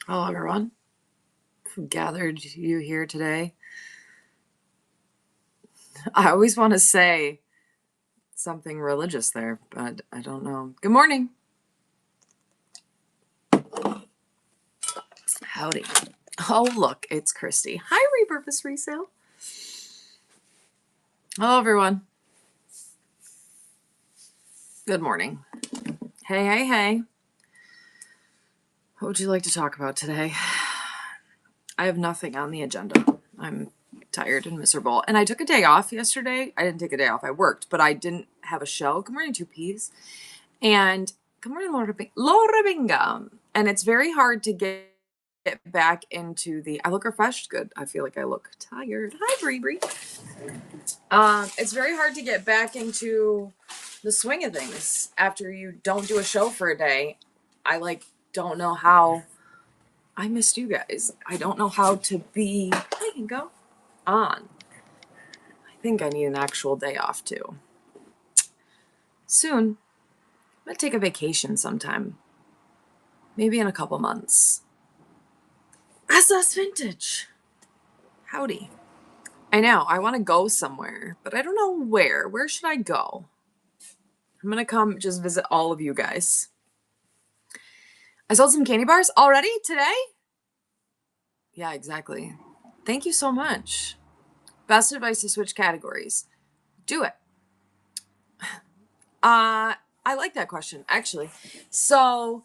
Hello, everyone who gathered you here today. I always want to say something religious there, but I don't know. Good morning. Howdy. Oh, look, it's Christy. Hi, Repurpose Resale. Hello, everyone. Good morning. Hey. What would you like to talk about today? I have nothing on the agenda. I'm tired and miserable. And I took a day off yesterday. I didn't take a day off. I worked, but I didn't have a show. Good morning, Two Peas. And good morning, Laura Bingham. And it's very hard to get back into I look refreshed. Good. I feel like I look tired. Hi, Bree. It's very hard to get back into the swing of things after you don't do a show for a day. I don't know how. I missed you guys. I don't know how to be. I can go on. I think I need an actual day off too. Soon. I'm gonna take a vacation sometime. Maybe in a couple months. SS Vintage. Howdy. I know, I want to go somewhere, but I don't know where. Where should I go? I'm going to come just visit all of you guys. I sold some candy bars already today? Yeah, exactly. Thank you so much. Best advice to switch categories. Do it. I like that question, actually. So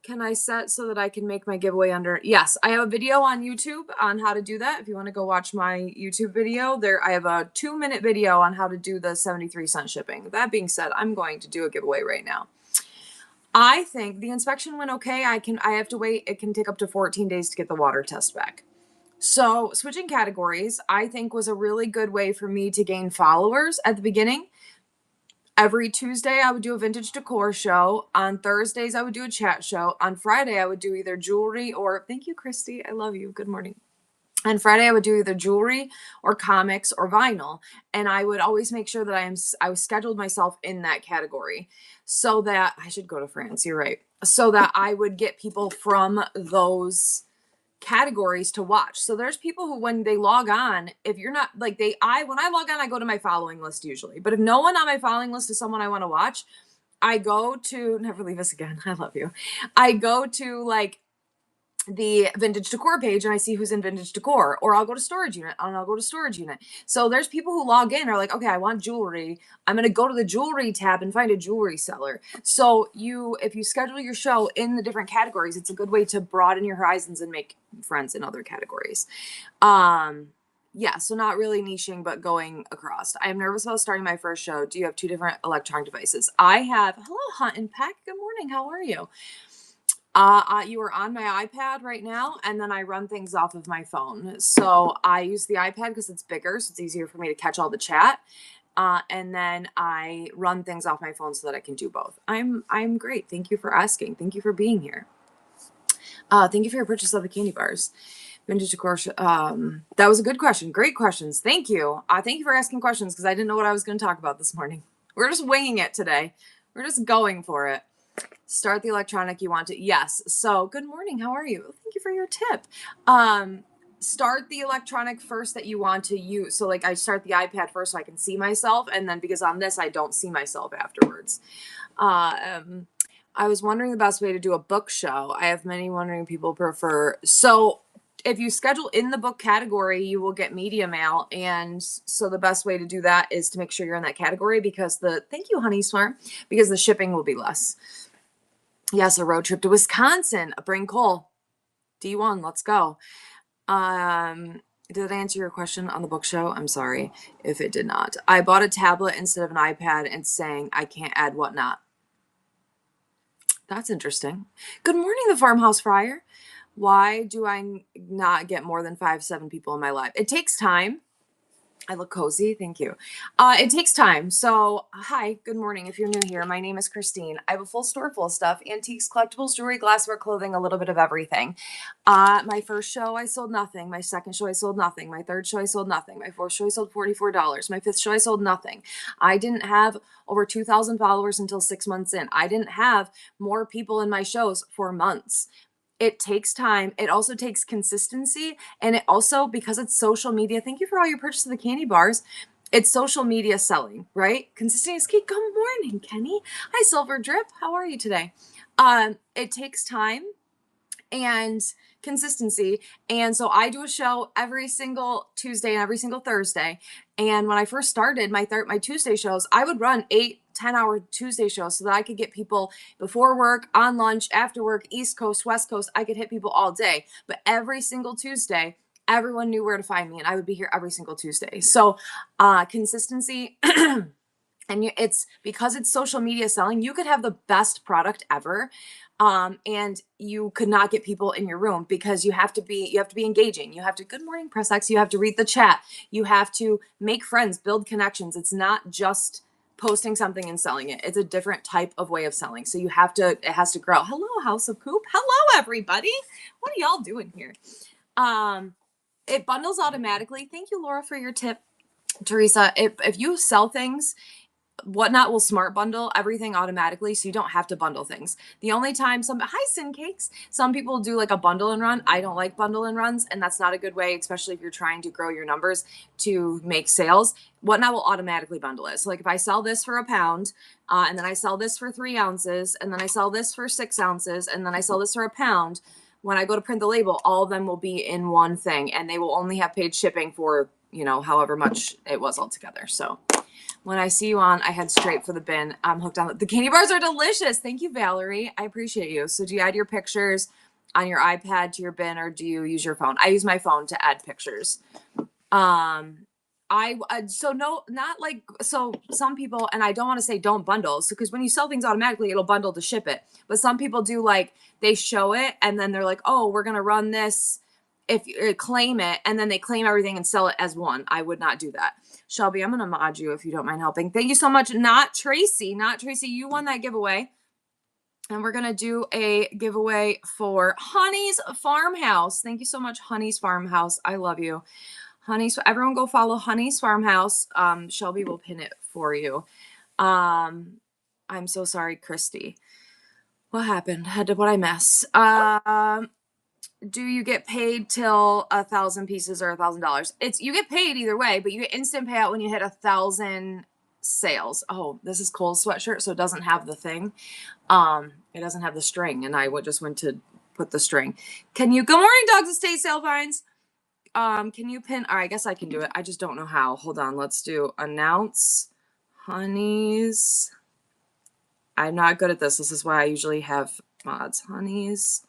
can I set so that I can make my giveaway under? Yes, I have a video on YouTube on how to do that. If you want to go watch my YouTube video, I have a 2-minute video on how to do the 73-cent shipping. That being said, I'm going to do a giveaway right now. I think the inspection went okay. I have to wait. It can take up to 14 days to get the water test back. So switching categories, I think, was a really good way for me to gain followers at the beginning. Every Tuesday, I would do a vintage decor show. On Thursdays, I would do a chat show. On Friday, I would do either jewelry or, thank you, Christy. I love you. Good morning. On Friday, I would do either jewelry or comics or vinyl. And I would always make sure that I scheduled myself in that category so that I should go to France. You're right. So that I would get people from those categories to watch. So there's people who, when they log on, if you're not like when I log on, I go to my following list usually, but if no one on my following list is someone I want to watch, I go to Never Leave Us Again. I love you. I go to like the vintage decor page and I see who's in vintage decor, or I'll go to storage unit and I'll go to storage unit. So there's people who log in are like, okay, I want jewelry. I'm going to go to the jewelry tab and find a jewelry seller. So if you schedule your show in the different categories, it's a good way to broaden your horizons and make friends in other categories. Yeah, so not really niching, but going across. I am nervous about starting my first show. Do you have 2 different electronic devices? Hello, Hunt and Peck. Good morning. How are you? You are on my iPad right now, and then I run things off of my phone. So I use the iPad because it's bigger, so it's easier for me to catch all the chat. And then I run things off my phone so that I can do both. I'm great. Thank you for asking. Thank you for being here. Thank you for your purchase of the candy bars. Vintage decor. That was a good question. Great questions. Thank you. Thank you for asking questions because I didn't know what I was going to talk about this morning. We're just winging it today. We're just going for it. Start the electronic you want to. Yes. So good morning. How are you? Thank you for your tip. Start the electronic first that you want to use. So like I start the iPad first so I can see myself. And then because on this, I don't see myself afterwards. I was wondering the best way to do a book show. I have many wondering people prefer. So if you schedule in the book category, you will get media mail. And so the best way to do that is to make sure you're in that category because thank you, Honey Smart, because the shipping will be less. Yes, a road trip to Wisconsin. Bring Cole. D1, let's go. Did I answer your question on the book show? I'm sorry if it did not. I bought a tablet instead of an iPad and saying I can't add whatnot. That's interesting. Good morning, the Farmhouse Friar. Why do I not get more than 5-7 people in my live? It takes time. I look cozy. Thank you. It takes time. So, hi, good morning. If you're new here, my name is Christine. I have a full store full of stuff, antiques, collectibles, jewelry, glassware, clothing, a little bit of everything. My first show, I sold nothing. My second show, I sold nothing. My third show, I sold nothing. My fourth show, I sold $44. My fifth show, I sold nothing. I didn't have over 2,000 followers until 6 months in. I didn't have more people in my shows for months. It takes time. It also takes consistency. And it also, because it's social media, thank you for all your purchase of the candy bars. It's social media selling, right? Consistency is key. Good morning, Kenny. Hi, Silver Drip. How are you today? It takes time and consistency. And so I do a show every single Tuesday and every single Thursday. And when I first started my Tuesday shows, I would run 8-10 hour Tuesday shows so that I could get people before work, on lunch, after work, East Coast, West Coast. I could hit people all day. But every single Tuesday, everyone knew where to find me, and I would be here every single Tuesday. So consistency. And it's because it's social media selling, you could have the best product ever, and you could not get people in your room because you have to be engaging. You have to, good morning, Press X. You have to read the chat. You have to make friends, build connections. It's not just posting something and selling it. It's a different type of way of selling. So it has to grow. Hello, House of Poop. Hello, everybody. What are y'all doing here? It bundles automatically. Thank you, Laura, for your tip. Teresa, if you sell things, Whatnot will smart bundle everything automatically, so you don't have to bundle things. The only time hi Sin Cakes, some people do like a bundle and run. I don't like bundle and runs, and that's not a good way, especially if you're trying to grow your numbers to make sales. Whatnot will automatically bundle it. So like if I sell this for £1, and then I sell this for 3 ounces, and then I sell this for 6 ounces, and then I sell this for £1, when I go to print the label, all of them will be in one thing, and they will only have paid shipping for, however much it was altogether. So when I see you on, I head straight for the bin. I'm hooked on the candy bars are delicious. Thank you, Valerie. I appreciate you. So do you add your pictures on your iPad to your bin, or do you use your phone? I use my phone to add pictures. So some people, and I don't want to say don't bundle. So, cause when you sell things automatically, it'll bundle to ship it. But some people do, like, they show it and then they're like, oh, we're going to run this. If you claim it, and then they claim everything and sell it as one. I would not do that. Shelby, I'm going to mod you if you don't mind helping. Thank you so much. Not Tracy. You won that giveaway. And we're going to do a giveaway for Honey's Farmhouse. Thank you so much, Honey's Farmhouse. I love you. Everyone go follow Honey's Farmhouse. Shelby will pin it for you. I'm so sorry, Christy. What happened? What did I miss? Do you get paid till 1,000 pieces or $1,000? You get paid either way, but you get instant payout when you hit 1,000 sales. Oh, this is Cole's sweatshirt, so it doesn't have the thing. It doesn't have the string, and I just went to put the string. Good morning, Dogs Estate Sale Vines. Can you pin? All right, I guess I can do it. I just don't know how. Hold on. Let's do announce Honey's. I'm not good at this. This is why I usually have mods. Honey's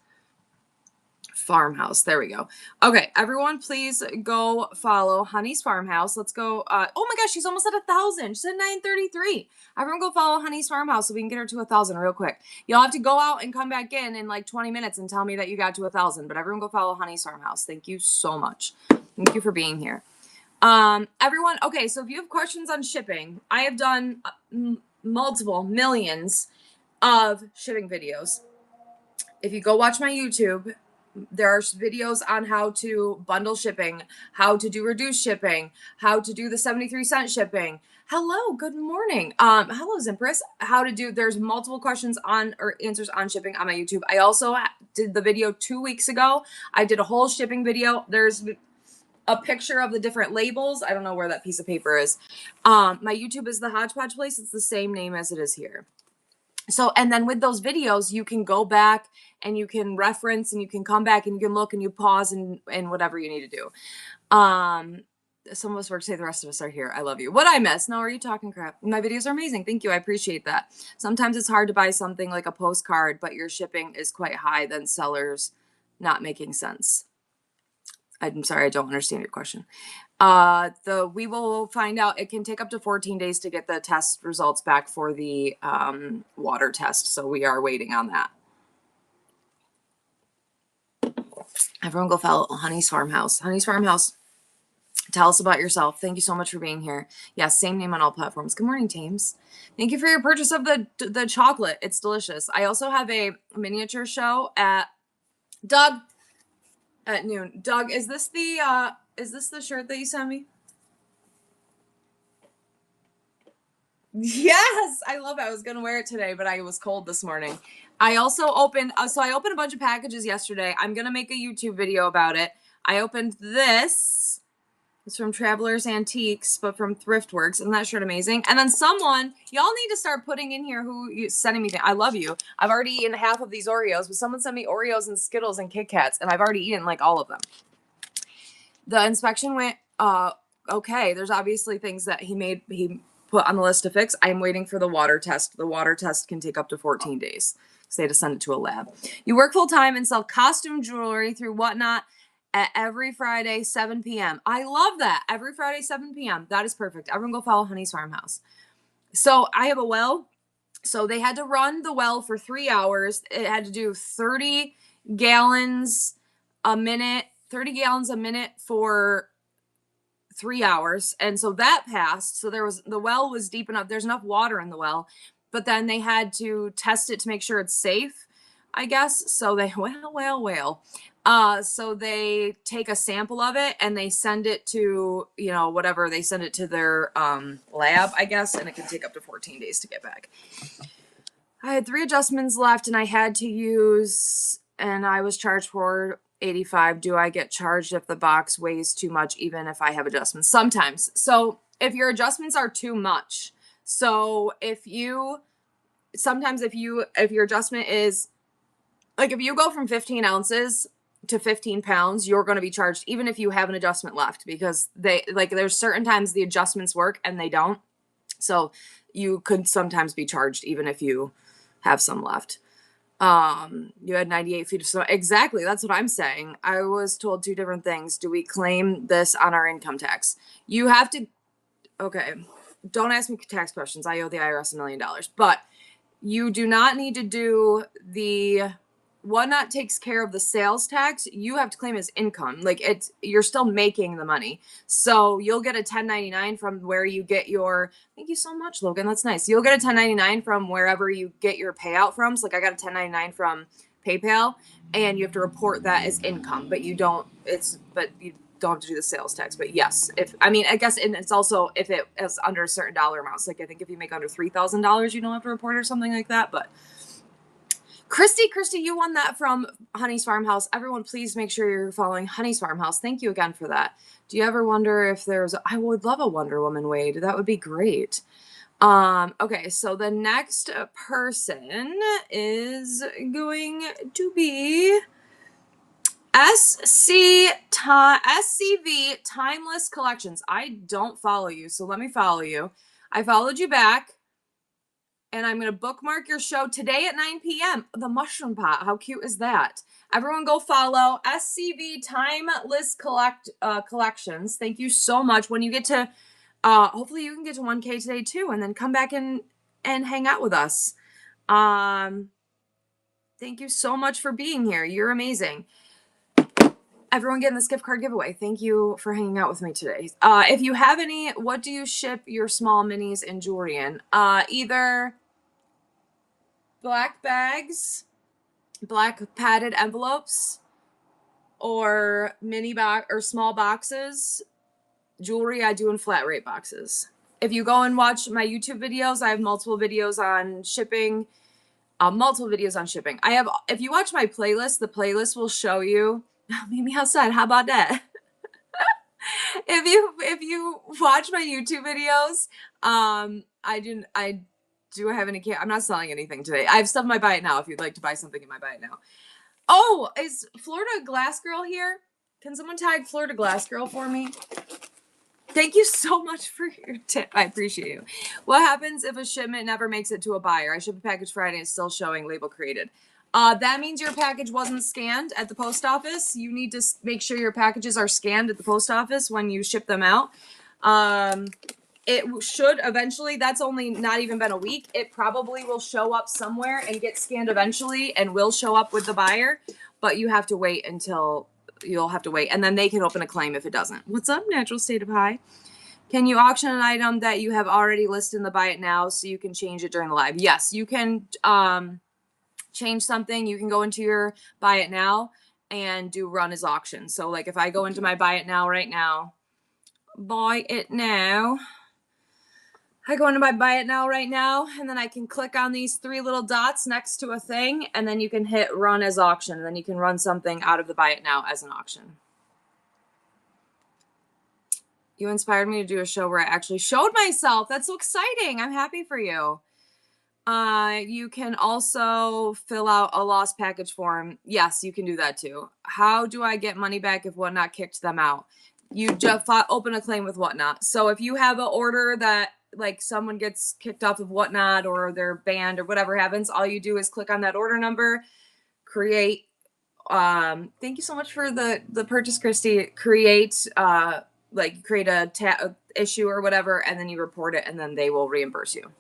Farmhouse. There we go. Okay, everyone, please go follow Honey's Farmhouse. Let's go. Oh my gosh, she's almost at 1,000. She's at 933. Everyone go follow Honey's Farmhouse so we can get her to 1,000 real quick. You'll have to go out and come back in like 20 minutes and tell me that you got to 1,000. But everyone go follow Honey's Farmhouse. Thank you so much. Thank you for being here. Everyone, okay, so if you have questions on shipping, I have done millions of shipping videos. If you go watch my YouTube, there are videos on how to bundle shipping, how to do reduced shipping, how to do the 73-cent shipping. Hello, good morning. Hello, Zimpress. There's multiple questions on or answers on shipping on my YouTube. I also did the video 2 weeks ago. I did a whole shipping video. There's a picture of the different labels. I don't know where that piece of paper is. My YouTube is the Hodgepodge Place. It's the same name as it is here. So, and then with those videos, you can go back and you can reference and you can come back and you can look and you pause and whatever you need to do. Some of us work today, the rest of us are here. I love you. What I miss? No, are you talking crap? My videos are amazing. Thank you. I appreciate that. Sometimes it's hard to buy something like a postcard, but your shipping is quite high, then sellers not making sense. I'm sorry, I don't understand your question. We will find out. It can take up to 14 days to get the test results back for the water test. So we are waiting on that. Everyone go follow Honey's Farmhouse. Honey's Farmhouse. Tell us about yourself. Thank you so much for being here. Yes, same name on all platforms. Good morning, Tames. Thank you for your purchase of the chocolate. It's delicious. I also have a miniature show at Doug at noon. Doug, is this the shirt that you sent me? Yes, I love it. I was going to wear it today, but I was cold this morning. I also opened, I opened a bunch of packages yesterday. I'm going to make a YouTube video about it. I opened this. It's from Traveler's Antiques, but from Thriftworks. Isn't that shirt amazing? And then someone, y'all need to start putting in here who you sending me. I love you. I've already eaten half of these Oreos, but someone sent me Oreos and Skittles and Kit Kats, and I've already eaten like all of them. The inspection went okay. There's obviously things that he put on the list to fix. I'm waiting for the water test. The water test can take up to 14 days. So they had to send it to a lab. You work full time and sell costume jewelry through Whatnot at every Friday, 7 p.m. I love that. Every Friday, 7 p.m. That is perfect. Everyone go follow Honey's Farmhouse. So I have a well. So they had to run the well for 3 hours. It had to do 30 gallons a minute, 30 gallons a minute for 3 hours. And so that passed. So the well was deep enough. There's enough water in the well, but then they had to test it to make sure it's safe, I guess. So they, so they take a sample of it and they send it to, whatever, they send it to their lab, I guess, and it can take up to 14 days to get back. I had 3 adjustments left and I had to use, and I was charged for $85. Do I get charged if the box weighs too much, even if I have adjustments? Sometimes. So if your adjustments are too much, so if your adjustment is, like, if you go from 15 ounces to 15 pounds, you're going to be charged even if you have an adjustment left, because there's certain times the adjustments work and they don't. So you could sometimes be charged even if you have some left. You had 98 feet of snow. Exactly. That's what I'm saying. I was told 2 different things. Do we claim this on our income tax? You have to, okay. Don't ask me tax questions. I owe the IRS $1 million, but you do not need to do Whatnot takes care of the sales tax. You have to claim as income. You're still making the money. So you'll get a 1099 from where you get your, thank you so much, Logan. That's nice. You'll get a 1099 from wherever you get your payout from. So I got a 1099 from PayPal, and you have to report that as income, but you don't have to do the sales tax. But yes, I guess, and it's also if it is under a certain dollar amount. So I think if you make under $3,000, you don't have to report or something like that. But Christy, you won that from Honey's Farmhouse. Everyone, please make sure you're following Honey's Farmhouse. Thank you again for that. Do you ever wonder if I would love a Wonder Woman Wade. That would be great. Okay, so the next person is going to be SCV Timeless Collections. I don't follow you, so let me follow you. I followed you back. And I'm going to bookmark your show today at 9 p.m. The mushroom pot. How cute is that? Everyone go follow SCV Timeless Collections. Thank you so much. When you get to, hopefully you can get to 1K today too, and then come back and hang out with us. Thank you so much for being here. You're amazing. Everyone getting this gift card giveaway. Thank you for hanging out with me today. If you have any, what do you ship your small minis and jewelry in? Either black bags, black padded envelopes, or or small boxes. Jewelry I do in flat rate boxes. If you go and watch my YouTube videos, I have multiple videos on shipping. If you watch my playlist, the playlist will show you. Meet me outside. How about that? If you watch my YouTube videos, I do have any. I'm not selling anything today. I have stuff in my buy it now. If you'd like to buy something in my buy it now. Oh, is Florida Glass Girl here? Can someone tag Florida Glass Girl for me? Thank you so much for your tip. I appreciate you. What happens if a shipment never makes it to a buyer? I ship a package Friday and it's still showing label created. That means your package wasn't scanned at the post office. You need to make sure your packages are scanned at the post office when you ship them out. It should eventually, that's only not even been a week. It probably will show up somewhere and get scanned eventually and will show up with the buyer, but you have to wait you'll have to wait, and then they can open a claim if it doesn't. What's up, Natural State of High? Can you auction an item that you have already listed in the buy it now so you can change it during the live? Yes, you can change something. You can go into your buy it now and do run as auction. So like if I go into my buy it now right now, buy it now. I go into my buy it now right now, and then I can click on these 3 little dots next to a thing, and then you can hit run as auction, and then you can run something out of the buy it now as an auction. You inspired me to do a show where I actually showed myself. That's so exciting. I'm happy for you. You can also fill out a lost package form. Yes, you can do that too. How do I get money back if Whatnot kicked them out? You just open a claim with Whatnot. So if you have an order that like someone gets kicked off of Whatnot or they're banned or whatever happens, all you do is click on that order number, create. Thank you so much for the purchase, Christy. Create create a issue or whatever, and then you report it, and then they will reimburse you.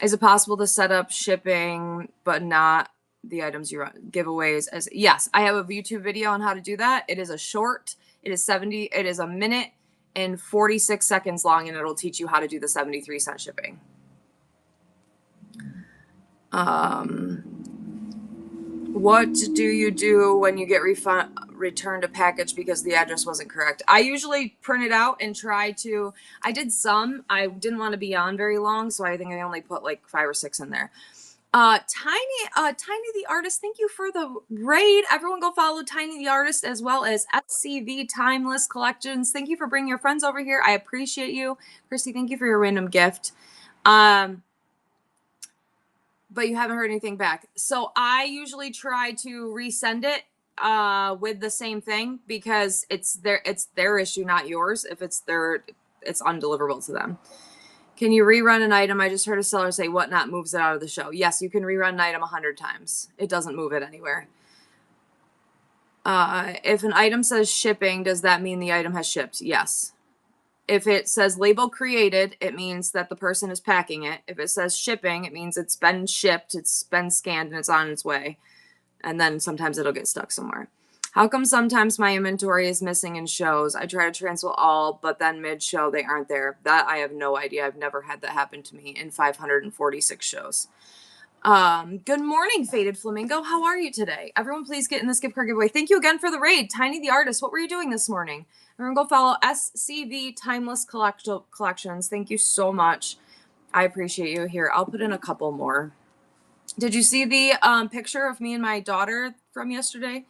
Is it possible to set up shipping but not the items you run giveaways? As yes, I have a YouTube video on how to do that. It is a short. It is a minute and 46 seconds long, and it'll teach you how to do the 73-cent shipping. What do you do when you get returned a package because the address wasn't correct? I usually print it out and try to. I did some. I didn't want to be on very long, so I think I only put like 5 or 6 in there. Tiny the Artist, thank you for the raid. Everyone go follow Tiny the Artist as well as SCV Timeless Collections. Thank you for bringing your friends over here. I appreciate you. Christy, thank you for your random gift. But you haven't heard anything back. So I usually try to resend it with the same thing because it's their issue, not yours. If it's undeliverable to them. Can you rerun an item? I just heard a seller say Whatnot moves it out of the show. Yes, you can rerun an item 100 times. It doesn't move it anywhere. If an item says shipping, does that mean the item has shipped? Yes. If it says label created, it means that the person is packing it. If it says shipping, it means it's been shipped, it's been scanned, and it's on its way. And then sometimes it'll get stuck somewhere. How come sometimes my inventory is missing in shows? I try to transfer all, but then mid-show they aren't there. That I have no idea. I've never had that happen to me in 546 shows. Good morning, Faded Flamingo. How are you today? Everyone please get in this gift card giveaway. Thank you again for the raid. Tiny the Artist, what were you doing this morning? Everyone go follow SCV Timeless Collections. Thank you so much. I appreciate you. Here, I'll put in a couple more. Did you see the picture of me and my daughter from yesterday?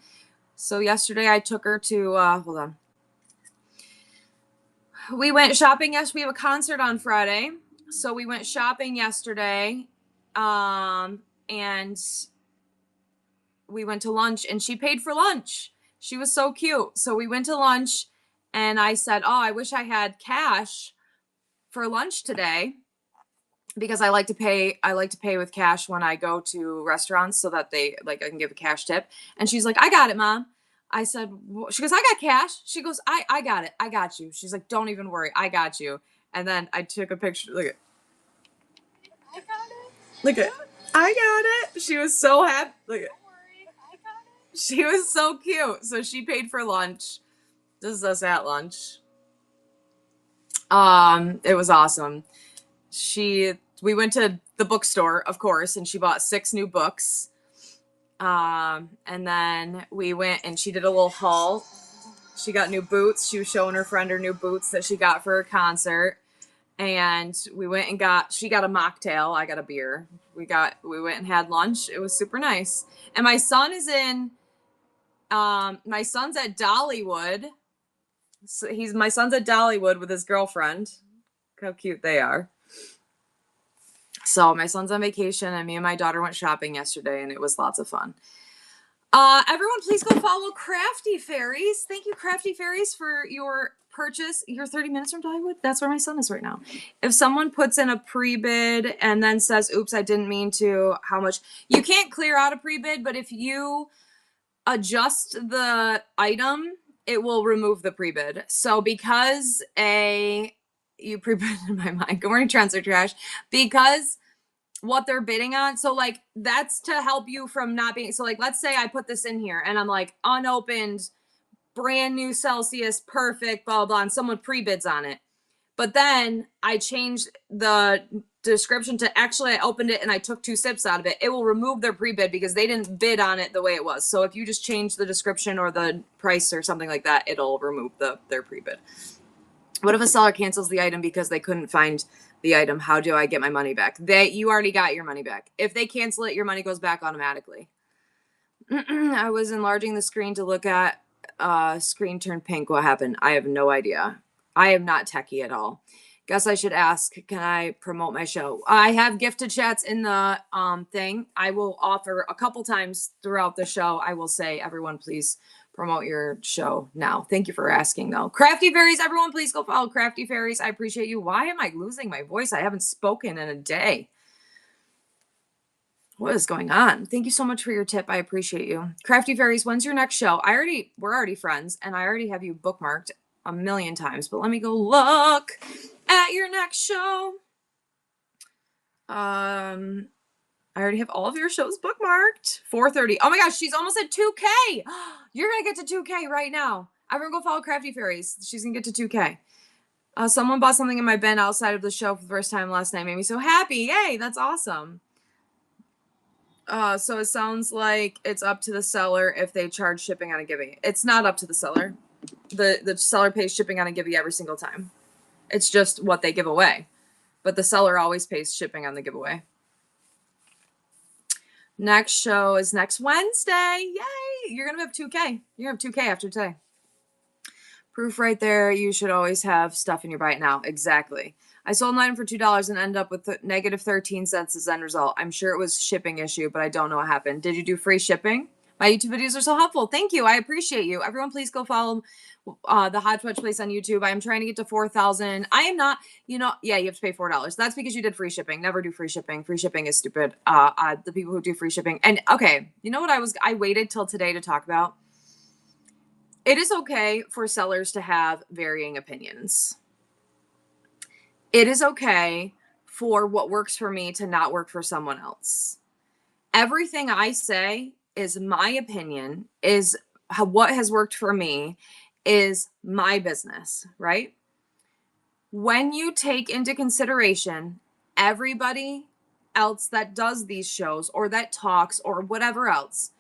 So yesterday I took her to, hold on. We went shopping. Yes, we have a concert on Friday. So we went shopping yesterday. And we went to lunch and she paid for lunch. She was so cute. So we went to lunch and I said, oh, I wish I had cash for lunch today because I like to pay with cash when I go to restaurants so that I can give a cash tip. And she's like, I got it, Mom. I said, she goes, I got cash. She goes, I got it. I got you. She's like, don't even worry. I got you. And then I took a picture. Look at, I got it. Look at, I got it. She was so happy. Look at, don't worry. I got it. She was so cute. So she paid for lunch. This is us at lunch. It was awesome. We went to the bookstore, of course, and she bought 6 new books. And then we went and she did a little haul. She got new boots. She was showing her friend her new boots that she got for her concert. And we went and she got a mocktail. I got a beer. We went and had lunch. It was super nice. And my son is my son's at Dollywood. So my son's at Dollywood with his girlfriend. Look how cute they are. So my son's on vacation and me and my daughter went shopping yesterday and it was lots of fun. Everyone please go follow Crafty Fairies. Thank you, Crafty Fairies, for your purchase. You're 30 minutes from Dollywood. That's where my son is right now. If someone puts in a pre-bid and then says, oops, I didn't mean to, how much? You can't clear out a pre-bid, but if you adjust the item, it will remove the pre-bid. So because you pre-bid in my mind. Good morning, Transfer Trash. Because what they're bidding on. So like, that's to help you from not being, so like, let's say I put this in here and I'm like unopened, brand new Celsius, perfect, blah, blah, blah, and someone pre-bids on it. But then I changed the description to actually I opened it and I took 2 sips out of it. It will remove their pre-bid because they didn't bid on it the way it was. So if you just change the description or the price or something like that, it'll remove their pre-bid. What if a seller cancels the item because they couldn't find the item. How do I get my money back? You already got your money back. If they cancel it, your money goes back automatically. I was enlarging the screen to look at screen turned pink. What happened? I have no idea. I am not techie at all. Guess I should ask, can I promote my show? I have gifted chats in the thing. I will offer a couple times throughout the show. I will say, everyone, please promote your show now. Thank you for asking, though. Crafty Fairies, everyone, please go follow Crafty Fairies. I appreciate you. Why am I losing my voice? I haven't spoken in a day. What is going on? Thank you so much for your tip. I appreciate you. Crafty Fairies, when's your next show? We're already friends, and I already have you bookmarked a million times, but let me go look at your next show. I already have all of your shows bookmarked. 4:30. Oh my gosh, she's almost at 2K. You're gonna get to 2K right now. Everyone go follow Crafty Fairies. She's gonna get to 2K. Someone bought something in my bin outside of the show for the first time last night. Made me so happy. Yay, that's awesome. So it sounds like it's up to the seller if they charge shipping on a Givey. It's not up to the seller. The seller pays shipping on a Givey every single time. It's just what they give away. But the seller always pays shipping on the giveaway. Next show is next Wednesday. Yay! You're going to have 2K. You're going to have 2K after today. Proof right there. You should always have stuff in your bite now. Exactly. I sold an item for $2 and ended up with negative 13 cents as end result. I'm sure it was shipping issue, but I don't know what happened. Did you do free shipping? My YouTube videos are so helpful. Thank you. I appreciate you. Everyone, please go follow the Hodgepodge Place on YouTube. I am trying to get to 4,000. I am not, yeah, you have to pay $4. That's because you did free shipping. Never do free shipping. Free shipping is stupid. The people who do free shipping. And okay, you know what I waited till today to talk about? It is okay for sellers to have varying opinions. It is okay for what works for me to not work for someone else. Everything I say is my opinion, is what has worked for me, is my business, right? When you take into consideration everybody else that does these shows or that talks or whatever else,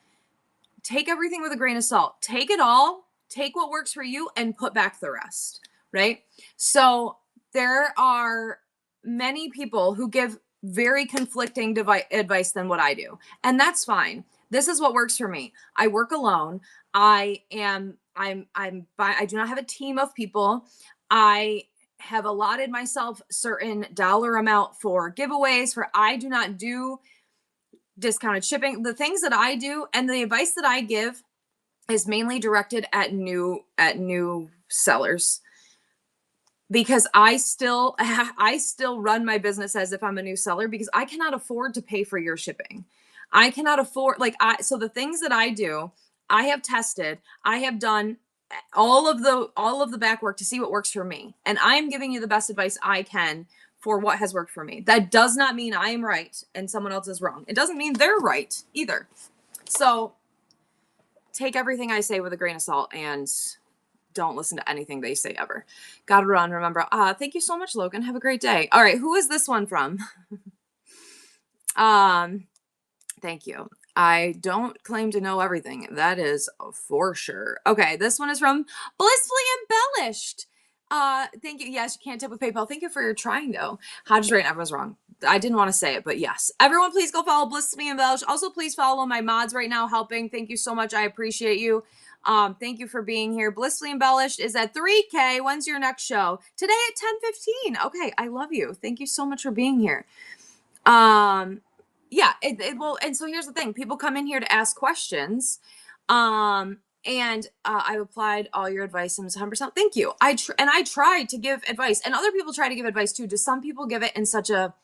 take everything with a grain of salt. Take it all, take what works for you and put back the rest, right? So there are many people who give very conflicting advice than what I do. And that's fine. This is what works for me. I work alone. I do not have a team of people. I have allotted myself certain dollar amount for giveaways I do not do discounted shipping. The things that I do and the advice that I give is mainly directed at new sellers. Because I still run my business as if I'm a new seller because I cannot afford to pay for your shipping. I cannot afford, so the things that I do, I have tested, I have done all of the back work to see what works for me. And I am giving you the best advice I can for what has worked for me. That does not mean I am right and someone else is wrong. It doesn't mean they're right either. So take everything I say with a grain of salt and don't listen to anything they say ever. Gotta run, remember. Thank you so much, Logan. Have a great day. All right, who is this one from? Thank you. I don't claim to know everything. That is for sure. Okay, this one is from Blissfully Embellished. Thank you. Yes, you can't tip with PayPal. Thank you for your trying, though. Hodge's right, everyone's wrong. I didn't want to say it, but yes. Everyone, please go follow Blissfully Embellished. Also, please follow my mods right now helping. Thank you so much. I appreciate you. Thank you for being here. Blissfully Embellished is at 3K. When's your next show? Today at 10:15. Okay, I love you. Thank you so much for being here. Yeah, it will. And so here's the thing. People come in here to ask questions. And I've applied all your advice and 100%. Thank you. I tried to give advice and other people try to give advice too. Do some people give it in such a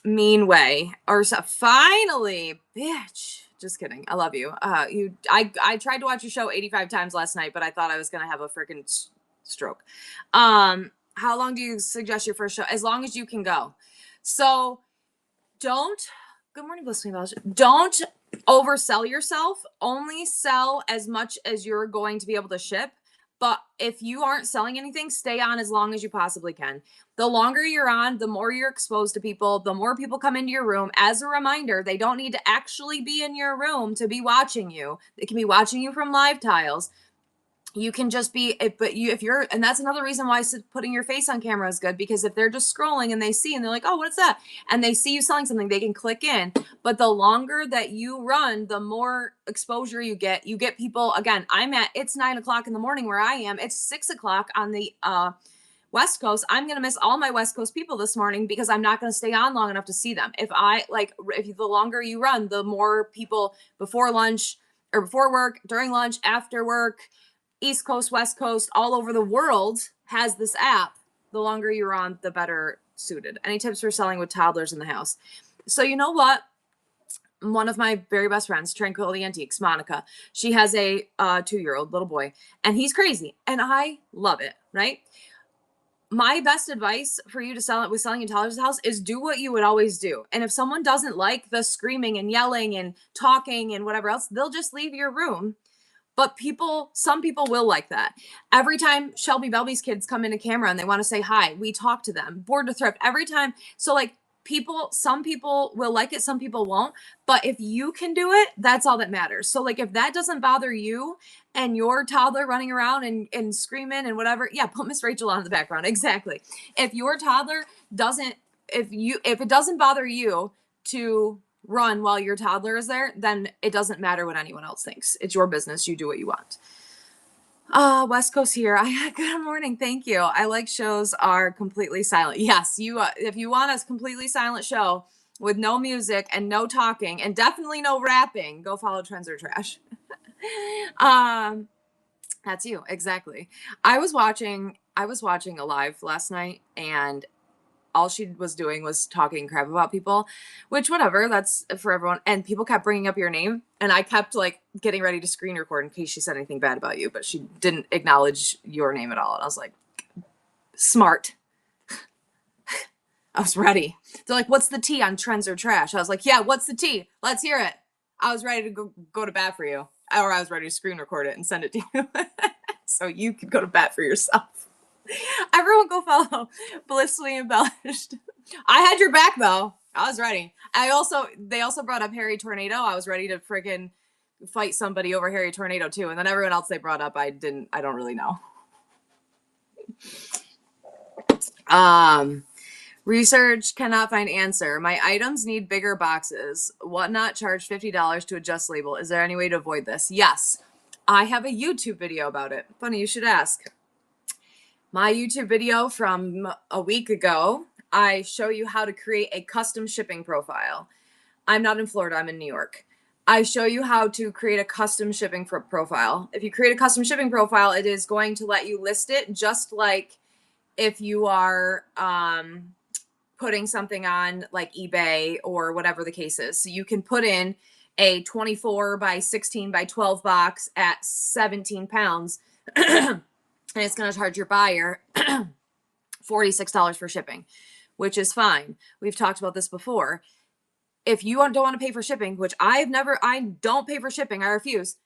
mean way or so? Finally, bitch. Just kidding. I love you. I tried to watch your show 85 times last night, but I thought I was going to have a freaking stroke. How long do you suggest your first show? As long as you can go. So good morning, Blissfully Embellished. Don't oversell yourself. Only sell as much as you're going to be able to ship. But if you aren't selling anything, stay on as long as you possibly can. The longer you're on, the more you're exposed to people, the more people come into your room. As a reminder, they don't need to actually be in your room to be watching you. They can be watching you from live tiles. you can just be, if you're, and that's another reason why putting your face on camera is good, because if they're just scrolling and they see and they're like, oh, what's that? And they see you selling something, they can click in. But the longer that you run, the more exposure you get. You get people, again, it's 9 o'clock in the morning where I am. It's 6 o'clock on the West Coast. I'm going to miss all my West Coast people this morning because I'm not going to stay on long enough to see them. If the longer you run, the more people before lunch or before work, during lunch, after work, East Coast, West Coast, all over the world has this app. The longer you're on, the better suited. Any tips for selling with toddlers in the house? So you know what? One of my very best friends, Tranquility Antiques, Monica, she has a 2-year-old little boy, and he's crazy, and I love it, right? My best advice for you to sell it with selling in toddlers' house is do what you would always do. And if someone doesn't like the screaming and yelling and talking and whatever else, they'll just leave your room. But some people will like that. Every time Shelby Belby's kids come into camera and they want to say hi, we talk to them. Board to Thrift, every time. So like some people will like it, some people won't. But if you can do it, that's all that matters. So like if that doesn't bother you and your toddler running around and screaming and whatever, yeah, put Miss Rachel on in the background. Exactly. If your toddler doesn't, if it doesn't bother you to run while your toddler is there, then it doesn't matter what anyone else thinks. It's your business. You do what you want. West Coast here. Good morning. Thank you. I like shows are completely silent. Yes, if you want a completely silent show with no music and no talking and definitely no rapping, go follow Trends or Trash. That's you. Exactly. I was watching a live last night, and all she was doing was talking crap about people, which whatever, that's for everyone. And people kept bringing up your name, and I kept like getting ready to screen record in case she said anything bad about you, but she didn't acknowledge your name at all. And I was like, smart. I was ready. They're like, what's the T on Trends or Trash? I was like, yeah, what's the T? Let's hear it. I was ready to go to bat for you, or I was ready to screen record it and send it to you so you could go to bat for yourself. Everyone go follow Blissfully Embellished. I had your back though. I was ready. They also brought up Harry Tornado. I was ready to friggin' fight somebody over Harry Tornado too. And then everyone else they brought up, I don't really know. Research cannot find answer. My items need bigger boxes. Whatnot charge $50 to adjust label. Is there any way to avoid this? Yes. I have a YouTube video about it. Funny you should ask. My YouTube video from a week ago, I show you how to create a custom shipping profile. I'm not in Florida, I'm in New York. I show you how to create a custom shipping profile. If you create a custom shipping profile, it is going to let you list it just like if you are putting something on like eBay or whatever the case is. So you can put in a 24 by 16 by 12 box at 17 pounds. And it's going to charge your buyer $46 for shipping, which is fine. We've talked about this before. If you don't want to pay for shipping, which I don't pay for shipping, I refuse.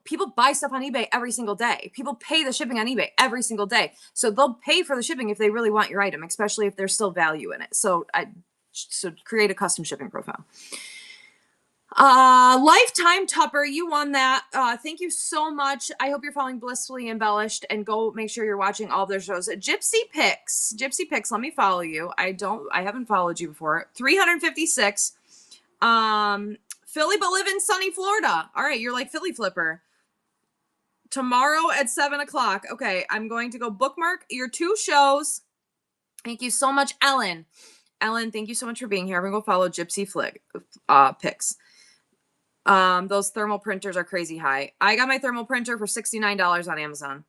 People buy stuff on eBay every single day. People pay the shipping on eBay every single day. So they'll pay for the shipping if they really want your item, especially if there's still value in it. So create a custom shipping profile. Lifetime Tupper, you won that. Thank you so much. I hope you're following Blissfully Embellished, and go make sure you're watching all of their shows. Gypsy Picks, let me follow you. I haven't followed you before. 356. Philly, but live in sunny Florida. All right, you're like Philly Flipper. Tomorrow at 7 o'clock. Okay, I'm going to go bookmark your 2 shows. Thank you so much, Ellen. Ellen, thank you so much for being here. I'm gonna go follow Gypsy Picks. Those thermal printers are crazy high. I got my thermal printer for $69 on Amazon.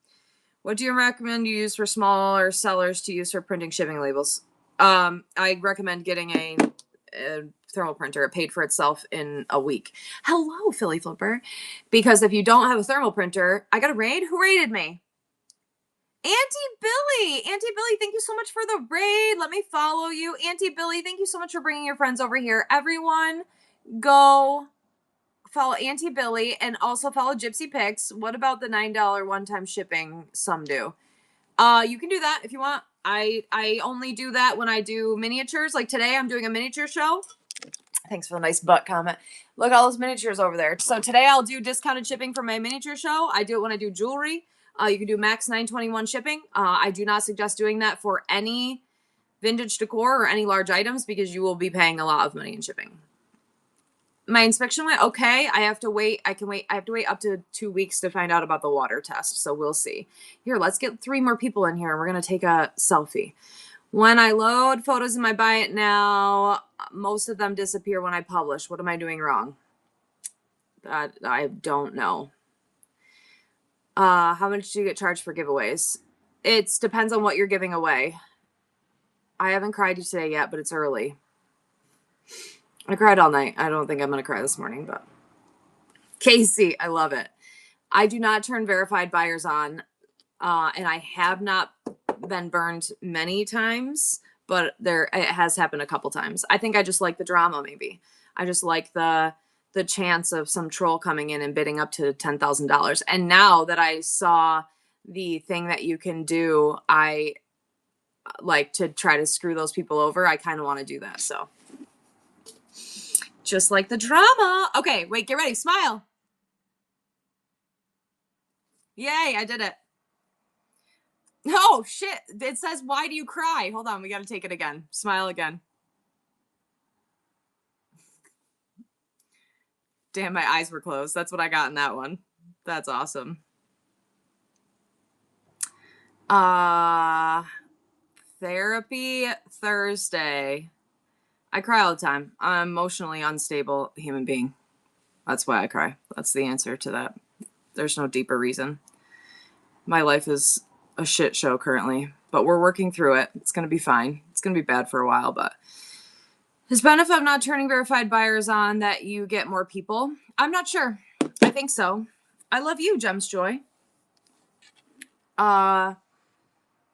What do you recommend you use for smaller sellers to use for printing shipping labels? I recommend getting a thermal printer. It paid for itself in a week. Hello, Philly Flipper. Because if you don't have a thermal printer, I got a raid. Who raided me? Auntie Billy, thank you so much for the raid. Let me follow you. Auntie Billy, thank you so much for bringing your friends over here. Everyone, go follow Auntie Billy and also follow Gypsy Picks. What about the $9 one-time shipping? Some do. You can do that if you want. I only do that when I do miniatures. Like today, I'm doing a miniature show. Thanks for the nice butt comment. Look at all those miniatures over there. So today I'll do discounted shipping for my miniature show. I do it when I do jewelry. You can do max $9.21 shipping. I do not suggest doing that for any vintage decor or any large items because you will be paying a lot of money in shipping. My inspection went okay. I have to wait. I have to wait up to 2 weeks to find out about the water test. So we'll see. Here, let's get 3 more people in here and we're going to take a selfie. When I load photos in my Buy It Now, most of them disappear when I publish. What am I doing wrong? That I don't know. How much do you get charged for giveaways? It depends on what you're giving away. I haven't cried today yet, but it's early. I cried all night. I don't think I'm going to cry this morning, but Casey, I love it. I do not turn verified buyers on, and I have not been burned many times, but it has happened a couple times. I think I just like the drama, maybe. I just like the chance of some troll coming in and bidding up to $10,000. And now that I saw the thing that you can do, I like to try to screw those people over. I kind of want to do that, so. Just like the drama. Okay, wait, get ready. Smile. Yay, I did it. Oh, shit. It says, why do you cry? Hold on, we got to take it again. Smile again. Damn, my eyes were closed. That's what I got in that one. That's awesome. Therapy Thursday. I cry all the time. I'm an emotionally unstable human being. That's why I cry. That's the answer to that. There's no deeper reason. My life is a shit show currently, but we're working through it. It's going to be fine. It's going to be bad for a while, but his benefit of not turning verified buyers on that you get more people. I'm not sure. I think so. I love you, Gems Joy. Yeah,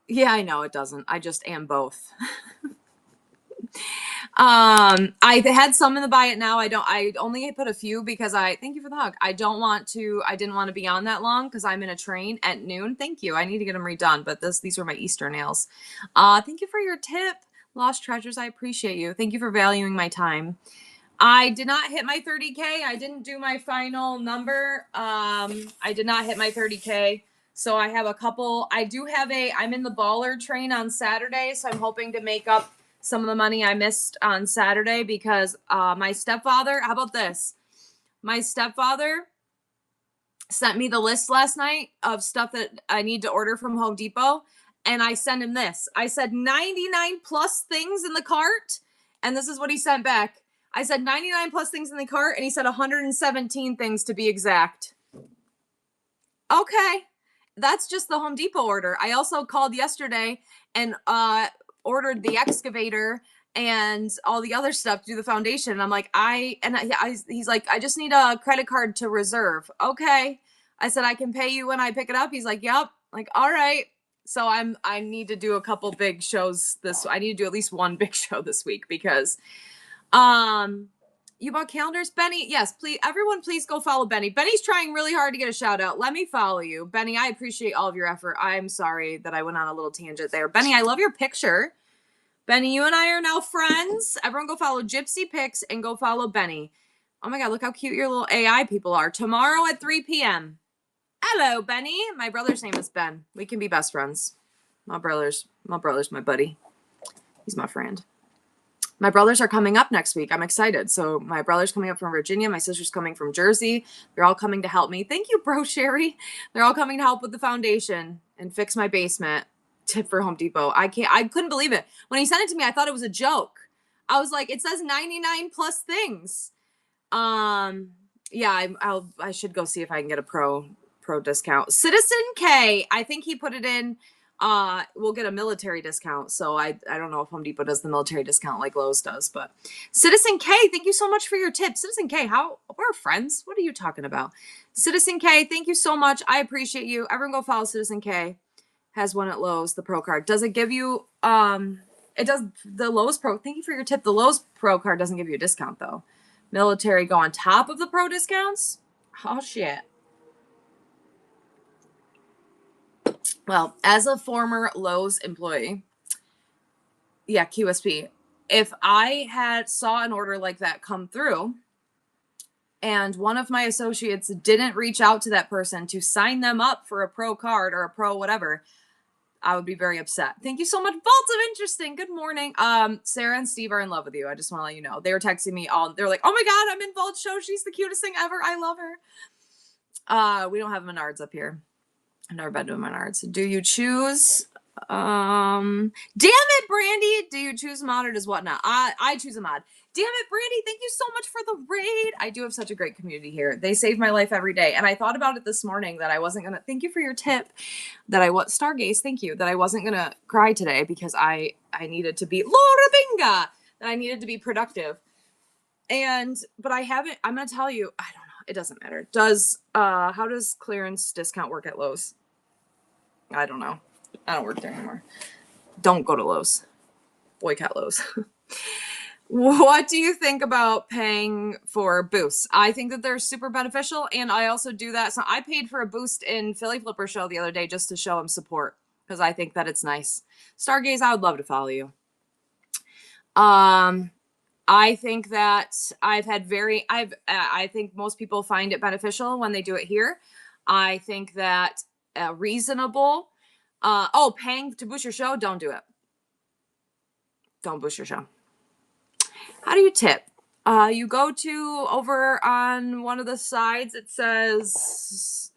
I know it doesn't. I just am both. I had some in the Buy It Now. I only put a few because thank you for the hug. I didn't want to be on that long because I'm in a train at noon. Thank you. I need to get them redone, but these were my Easter nails. Thank you for your tip. Lost Treasures. I appreciate you. Thank you for valuing my time. I did not hit my 30K. I didn't do my final number. I did not hit my 30K. So I have a couple. I'm in the baller train on Saturday. So I'm hoping to make up some of the money I missed on Saturday because my stepfather, how about this? My stepfather sent me the list last night of stuff that I need to order from Home Depot. And I sent him this. I said 99 plus things in the cart. And this is what he sent back. I said 99 plus things in the cart. And he said 117 things to be exact. Okay. That's just the Home Depot order. I also called yesterday and ordered the excavator and all the other stuff to do the foundation. And I'm like, he's like, I just need a credit card to reserve. Okay. I said, I can pay you when I pick it up. He's like, yep. Like, all right. So I need to do a couple big shows I need to do at least one big show this week because, you bought calendars, Benny? Yes, please. Everyone, please go follow Benny. Benny's trying really hard to get a shout out. Let me follow you. Benny, I appreciate all of your effort. I'm sorry that I went on a little tangent there. Benny, I love your picture. Benny, you and I are now friends. Everyone go follow Gypsy Pics and go follow Benny. Oh my God, look how cute your little AI people are. Tomorrow at 3 p.m. Hello, Benny. My brother's name is Ben. We can be best friends. My brother's my buddy. He's my friend. My brothers are coming up next week. I'm excited. So my brother's coming up from Virginia. My sister's coming from Jersey. They're all coming to help me. Thank you, bro, Sherry. They're all coming to help with the foundation and fix my basement. Tip for Home Depot. I couldn't believe it. When he sent it to me, I thought it was a joke. I was like, it says 99 plus things. Yeah, I should go see if I can get a pro discount. Citizen K, I think he put it in. We'll get a military discount. So I don't know if Home Depot does the military discount like Lowe's does, but Citizen K, thank you so much for your tip. Citizen K, we're friends. What are you talking about? Citizen K, thank you so much. I appreciate you. Everyone go follow Citizen K. Has one at Lowe's, the Pro card. Does it give you, it does the Lowe's Pro, thank you for your tip. The Lowe's Pro card doesn't give you a discount though. Military go on top of the Pro discounts? Oh shit. Well, as a former Lowe's employee, yeah, QSP. if I saw an order like that come through and one of my associates didn't reach out to that person to sign them up for a pro card or a pro whatever, I would be very upset. Thank you so much. Vaults of Interesting. Good morning. Sarah and Steve are in love with you. I just want to let you know. They were texting me all. They're like, oh my God, I'm in Vault's show. She's the cutest thing ever. I love her. We don't have Menards up here. I've never been to a Menards. Do you choose? Damn it, Brandy. Do you choose mod or does whatnot? I choose a mod. Damn it, Brandy. Thank you so much for the raid. I do have such a great community here. They save my life every day. And I thought about it this morning that I wasn't going to, thank you for your tip, that Stargaze, thank you, that I wasn't going to cry today because I needed to be, Laura Binga, that I needed to be productive. But I haven't, I'm going to tell you, I don't know. It doesn't matter. How does clearance discount work at Lowe's? I don't know. I don't work there anymore. Don't go to Lowe's. Boycott Lowe's. What do you think about paying for boosts? I think that they're super beneficial, and I also do that. So I paid for a boost in Philly Flipper show the other day just to show him support because I think that it's nice. Stargaze, I would love to follow you. I think that I think most people find it beneficial when they do it here. I think that reasonable. Paying to boost your show, don't do it. Don't boost your show. How do you tip? You go to over on one of the sides. It says,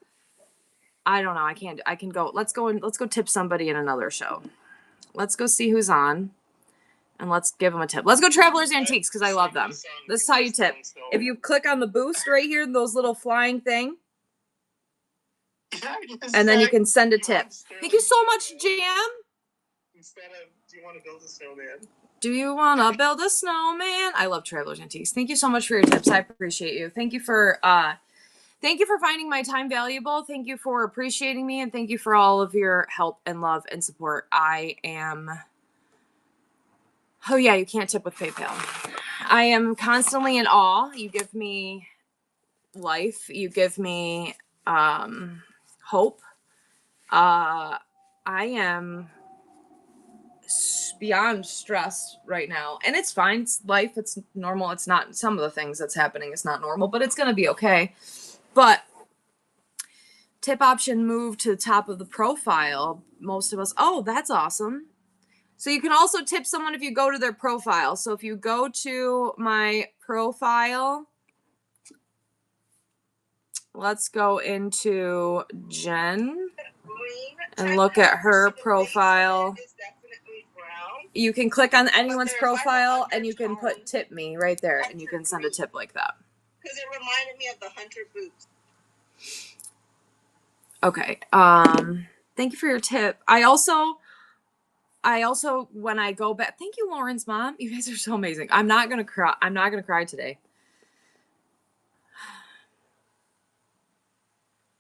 I don't know. I can go. Let's go tip somebody in another show. Let's go see who's on. And let's give them a tip. Let's go Travelers Antiques because I love them. This is how you tip. If you click on the boost right here, those little flying thing, and then you can send a tip. Thank you so much, Jam. Instead of, do you want to build a snowman? Do you want to build a snowman? I love Travelers Antiques. Thank you so much for your tips. I appreciate you. Thank you for finding my time valuable. Thank you for appreciating me, and thank you for all of your help and love and support. Oh yeah, you can't tip with PayPal. I am constantly in awe. You give me life. You give me hope. I am beyond stressed right now, and it's fine. It's life. It's normal. It's not some of the things that's happening. It's not normal, but it's gonna be okay. But tip option moved to the top of the profile. Most of us. Oh, that's awesome. So you can also tip someone if you go to their profile. So if you go to my profile, let's go into Jen and look at her profile. You can click on anyone's profile and you can put tip me right there and you can send a tip like that. Because it reminded me of the Hunter boots. Okay. Thank you for your tip. I also, when I go back, thank you, Lauren's mom. You guys are so amazing. I'm not going to cry. I'm not going to cry today.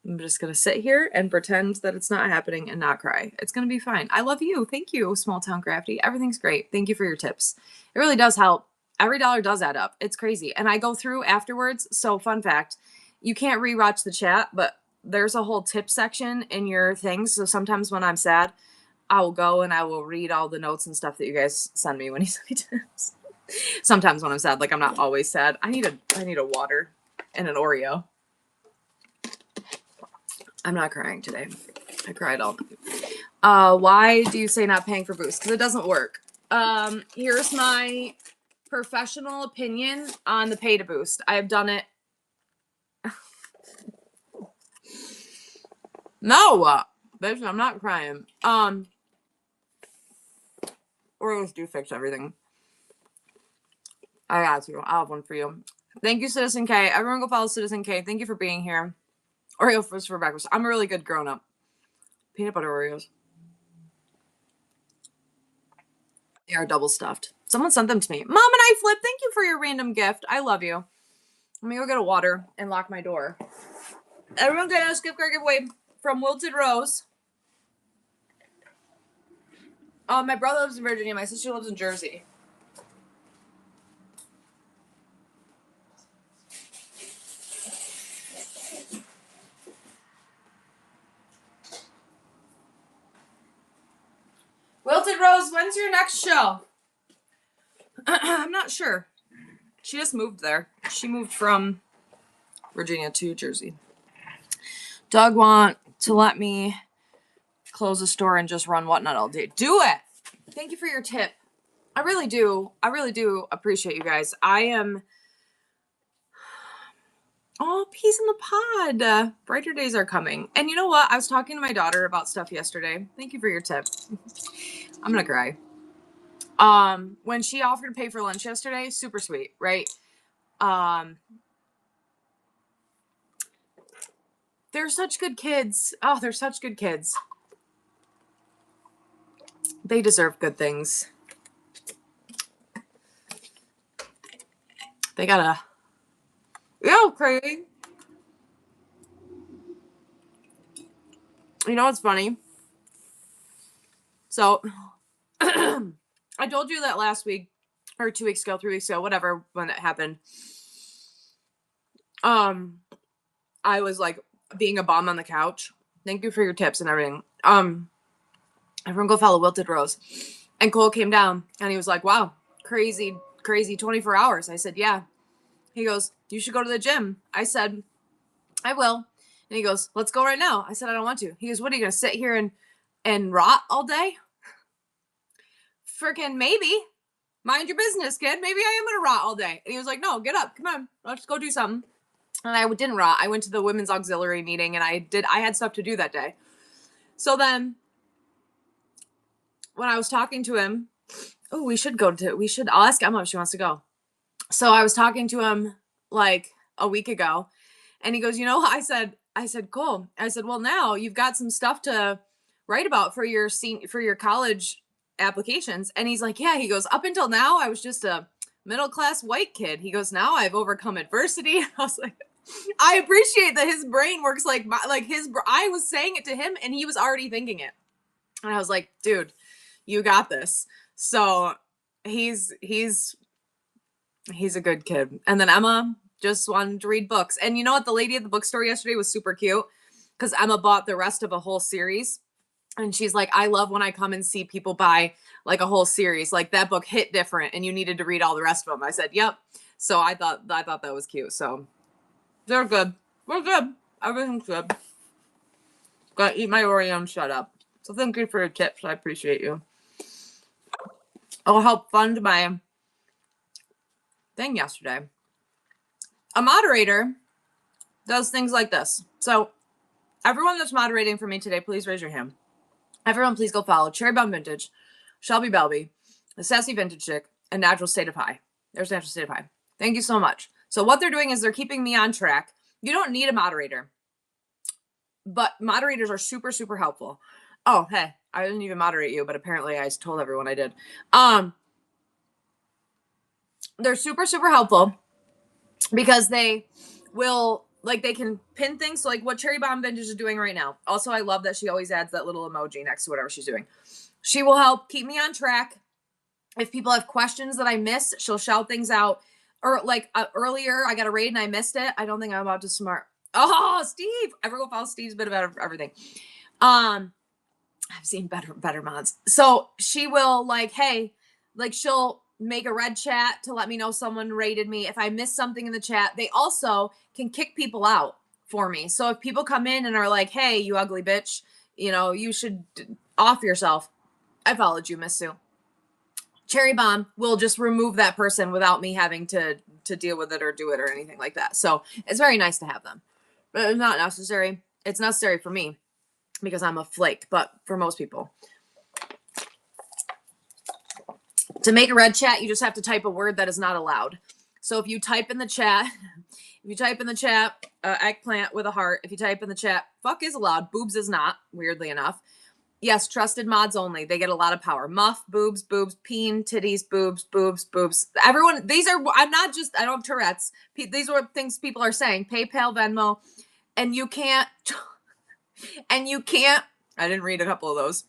I'm just going to sit here and pretend that it's not happening and not cry. It's going to be fine. I love you. Thank you, Small Town Crafty. Everything's great. Thank you for your tips. It really does help. Every dollar does add up. It's crazy. And I go through afterwards. So fun fact, you can't rewatch the chat, but there's a whole tip section in your things. So sometimes when I'm sad, I will go and I will read all the notes and stuff that you guys send me when you send me tips. Sometimes when I'm sad, like I'm not always sad. I need a water and an Oreo. I'm not crying today. I cried all night. Why do you say not paying for boost? Because it doesn't work. Here's my professional opinion on the pay to boost. I have done it. No, bitch, I'm not crying. Oreos do fix everything. I got you. I'll have one for you. Thank you, Citizen K. Everyone go follow Citizen K. Thank you for being here. Oreo first for breakfast. I'm a really good grown-up. Peanut butter Oreos. They are double stuffed. Someone sent them to me. Mom and I Flip, thank you for your random gift. I love you. Let me go get a water and lock my door. Everyone get a gift card giveaway from Wilted Rose. My brother lives in Virginia. My sister lives in Jersey. Wilted Rose, when's your next show? I'm not sure. She just moved there. She moved from Virginia to Jersey. Doug want to let me close the store and just run whatnot all day. Do it. Thank you for your tip. I really do. I really do appreciate you guys. I am. Oh, peas in the pod. Brighter days are coming. And you know what? I was talking to my daughter about stuff yesterday. Thank you for your tip. I'm gonna cry. When she offered to pay for lunch yesterday, super sweet, right? They're such good kids. Oh, they're such good kids. They deserve good things. They gotta. Yeah, crazy. You know what's funny? So, I told you that last week, or 2 weeks ago, 3 weeks ago, whatever, when it happened. I was like being a bum on the couch. Thank you for your tips and everything. Everyone go follow Wilted Rose. And Cole came down and he was like, wow, crazy 24 hours. I said, yeah. He goes, you should go to the gym. I said, I will. And he goes, let's go right now. I said, I don't want to. He goes, what are you going to sit here and rot all day? Freaking maybe. Mind your business, kid. Maybe I am going to rot all day. And he was like, no, get up. Come on. Let's go do something. And I didn't rot. I went to the women's auxiliary meeting and I had stuff to do that day. So then when I was talking to him, I'll ask Emma if she wants to go. So I was talking to him like a week ago and he goes, you know, I said, cool. I said, well, now you've got some stuff to write about for your college applications. And he's like, yeah, he goes, up until now, I was just a middle-class white kid. He goes, now I've overcome adversity. I was like, I appreciate that his brain works I was saying it to him and he was already thinking it. And I was like, dude, you got this. So he's a good kid. And then Emma just wanted to read books. And you know what? The lady at the bookstore yesterday was super cute because Emma bought the rest of a whole series. And she's like, I love when I come and see people buy like a whole series. Like that book hit different and you needed to read all the rest of them. I said, yep. So I thought that was cute. So they're good. We're good. Everything's good. Gotta eat my Oreo and shut up. So thank you for your tips. I appreciate you. I'll help fund my thing yesterday. A moderator does things like this. So everyone that's moderating for me today, please raise your hand. Everyone, please go follow Cherry Bomb Vintage, Shelby Belby, the Sassy Vintage Chick, and Natural State of High. There's Natural State of High. Thank you so much. So what they're doing is they're keeping me on track. You don't need a moderator, but moderators are super, super helpful. Oh, hey, I didn't even moderate you, but apparently I told everyone I did. They're super, super helpful because they will, like, they can pin things. So like what Cherry Bomb Vintage is doing right now. Also, I love that she always adds that little emoji next to whatever she's doing. She will help keep me on track. If people have questions that I missed, she'll shout things out. Or like earlier, I got a raid and I missed it. I don't think I'm about to smart. Oh, Steve! Everyone follow Steve's bit about everything. I've seen better mods. So she will like, hey, like she'll make a red chat to let me know someone rated me. If I miss something in the chat, they also can kick people out for me. So if people come in and are like, hey, you ugly bitch, you know, you should off yourself. I followed you, Miss Sue. Cherry Bomb will just remove that person without me having to deal with it or do it or anything like that. So it's very nice to have them. But it's not necessary. It's necessary for me because I'm a flake, but for most people. To make a red chat, you just have to type a word that is not allowed. So if you type in the chat, eggplant with a heart. If you type in the chat, fuck is allowed, boobs is not, weirdly enough. Yes, trusted mods only. They get a lot of power. Muff, boobs, peen, titties, boobs. Everyone, I don't have Tourette's. These are things people are saying. PayPal, Venmo, and you can't, I didn't read a couple of those.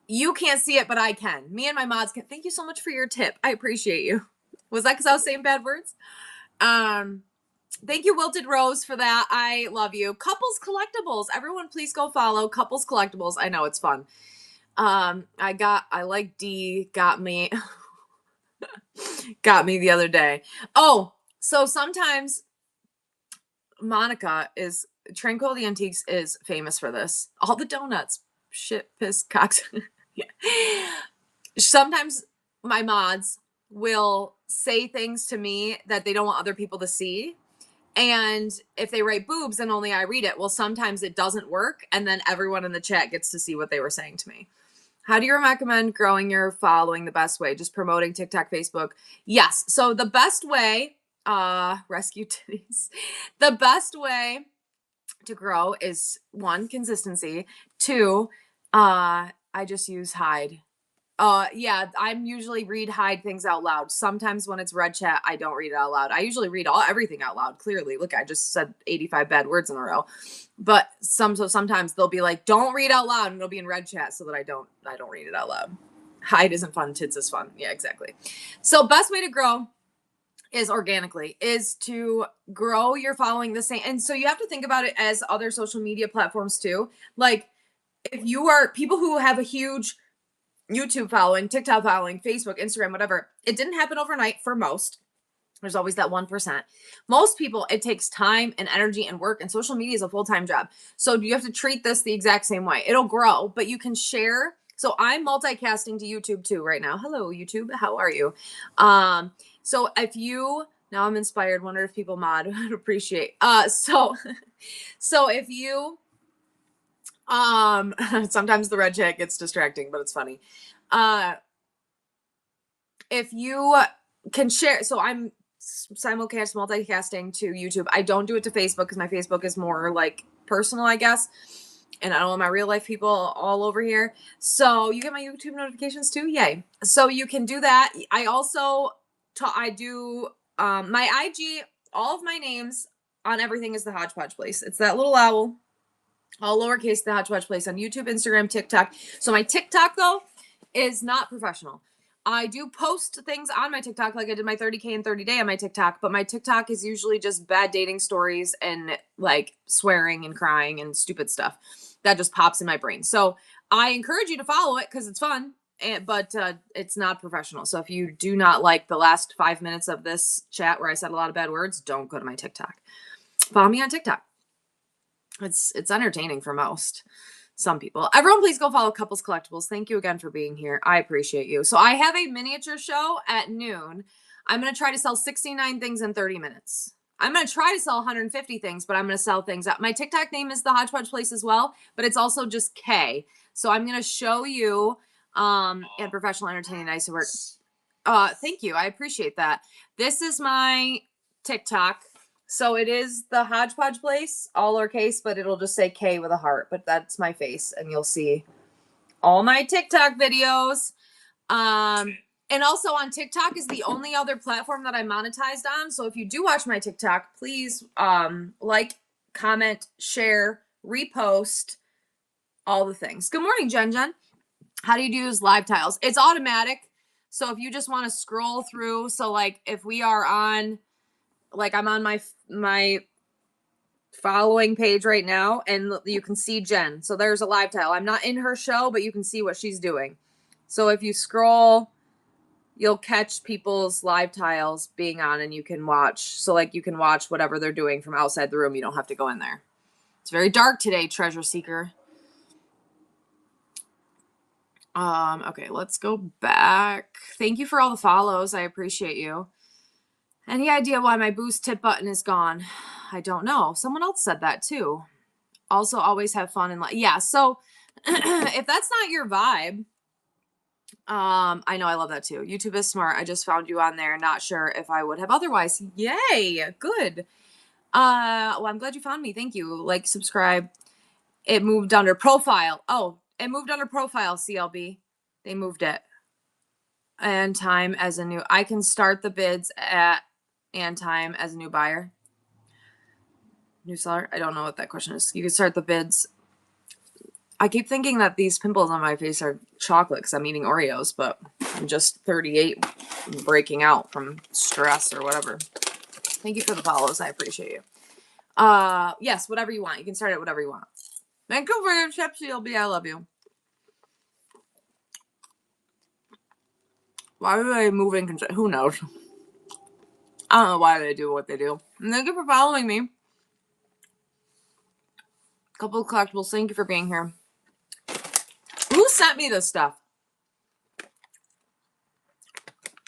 You can't see it, but I can. Me and my mods can. Thank you so much for your tip. I appreciate you. Was that because I was saying bad words? Thank you, Wilted Rose, for that. I love you. Couples Collectibles. Everyone, please go follow Couples Collectibles. I know it's fun. I like D got me. got me the other day. Oh, so sometimes Monica is Tranquility Antiques is famous for this. All the donuts, shit, piss, cocks. Yeah. Sometimes my mods will say things to me that they don't want other people to see. And if they write boobs and only I read it, well, sometimes it doesn't work. And then everyone in the chat gets to see what they were saying to me. How do you recommend growing your following the best way? Just promoting TikTok, Facebook? Yes. So the best way, rescue titties. The best way to grow is one, consistency. Two, I just use hide. Yeah, I'm usually hide things out loud. Sometimes when it's red chat, I don't read it out loud. I usually read everything out loud. Clearly, look, I just said 85 bad words in a row. But sometimes they'll be like, "Don't read out loud," and it'll be in red chat so that I don't read it out loud. Hide isn't fun. Tits is fun. Yeah, exactly. So best way to grow is organically, is to grow your following the same. And so you have to think about it as other social media platforms too. Like if you are people who have a huge YouTube following, TikTok following, Facebook, Instagram, whatever. It didn't happen overnight for most. There's always that 1%. Most people, it takes time and energy and work, and social media is a full-time job. So you have to treat this the exact same way. It'll grow, but you can share. So I'm multicasting to YouTube too right now. Hello, YouTube. How are you? So if you, now I'm inspired, wonder if people mod would appreciate. So if you, sometimes the red chat gets distracting, but it's funny. If you can share, so I'm simulcast multicasting to YouTube. I don't do it to Facebook because my Facebook is more like personal, I guess. And I don't want my real life people all over here. So you get my YouTube notifications too. Yay. So you can do that. I also, I do my IG, all of my names on everything is the Hodgepodge Place. It's that little owl, all lowercase, the Hodgepodge Place on YouTube, Instagram, TikTok. So my TikTok though is not professional. I do post things on my TikTok, like I did my 30K in 30 day on my TikTok, but my TikTok is usually just bad dating stories and like swearing and crying and stupid stuff that just pops in my brain. So I encourage you to follow it because it's fun, but it's not professional. So if you do not like the last 5 minutes of this chat where I said a lot of bad words, don't go to my TikTok. Follow me on TikTok. It's entertaining for most. Some people. Everyone, please go follow Couples Collectibles. Thank you again for being here. I appreciate you. So I have a miniature show at noon. I'm going to try to sell 69 things in 30 minutes. I'm going to try to sell 150 things, but I'm going to sell things out. My TikTok name is the Hodgepodge Place as well, but it's also just K. So I'm going to show you and professional entertaining nice work. Thank you. I appreciate that. This is my TikTok. So it is the Hodgepodge Place, all lowercase, but it'll just say K with a heart. But that's my face, and you'll see all my TikTok videos. And also on TikTok is the only other platform that I monetized on. So if you do watch my TikTok, please like, comment, share, repost, all the things. Good morning, Jen Jen. How do you use live tiles? It's automatic. So if you just want to scroll through, so like if we are on, like I'm on my following page right now and you can see Jen. So there's a live tile. I'm not in her show, but you can see what she's doing. So if you scroll, you'll catch people's live tiles being on and you can watch. So like you can watch whatever they're doing from outside the room. You don't have to go in there. It's very dark today, Treasure Seeker. Okay, let's go back. Thank you for all the follows. I appreciate you. Any idea why my boost tip button is gone? I don't know. Someone else said that too. Also, always have fun and yeah. So if that's not your vibe, I know I love that too. YouTube is smart. I just found you on there. Not sure if I would have otherwise. Yay, good. Well, I'm glad you found me. Thank you. Like, subscribe. It moved under profile. Oh, it moved under profile, CLB. They moved it. And time as a new, I can start the bids at and time as a new buyer. New seller? I don't know what that question is. You can start the bids. I keep thinking that these pimples on my face are chocolate because I'm eating Oreos, but I'm just 38 breaking out from stress or whatever. Thank you for the follows. I appreciate you. Yes, whatever you want. You can start it whatever you want. Vancouver, Chef CLB, I love you. Why do they move in? Who knows? I don't know why they do what they do. And thank you for following me. Couple of collectibles. Thank you for being here. Who sent me this stuff?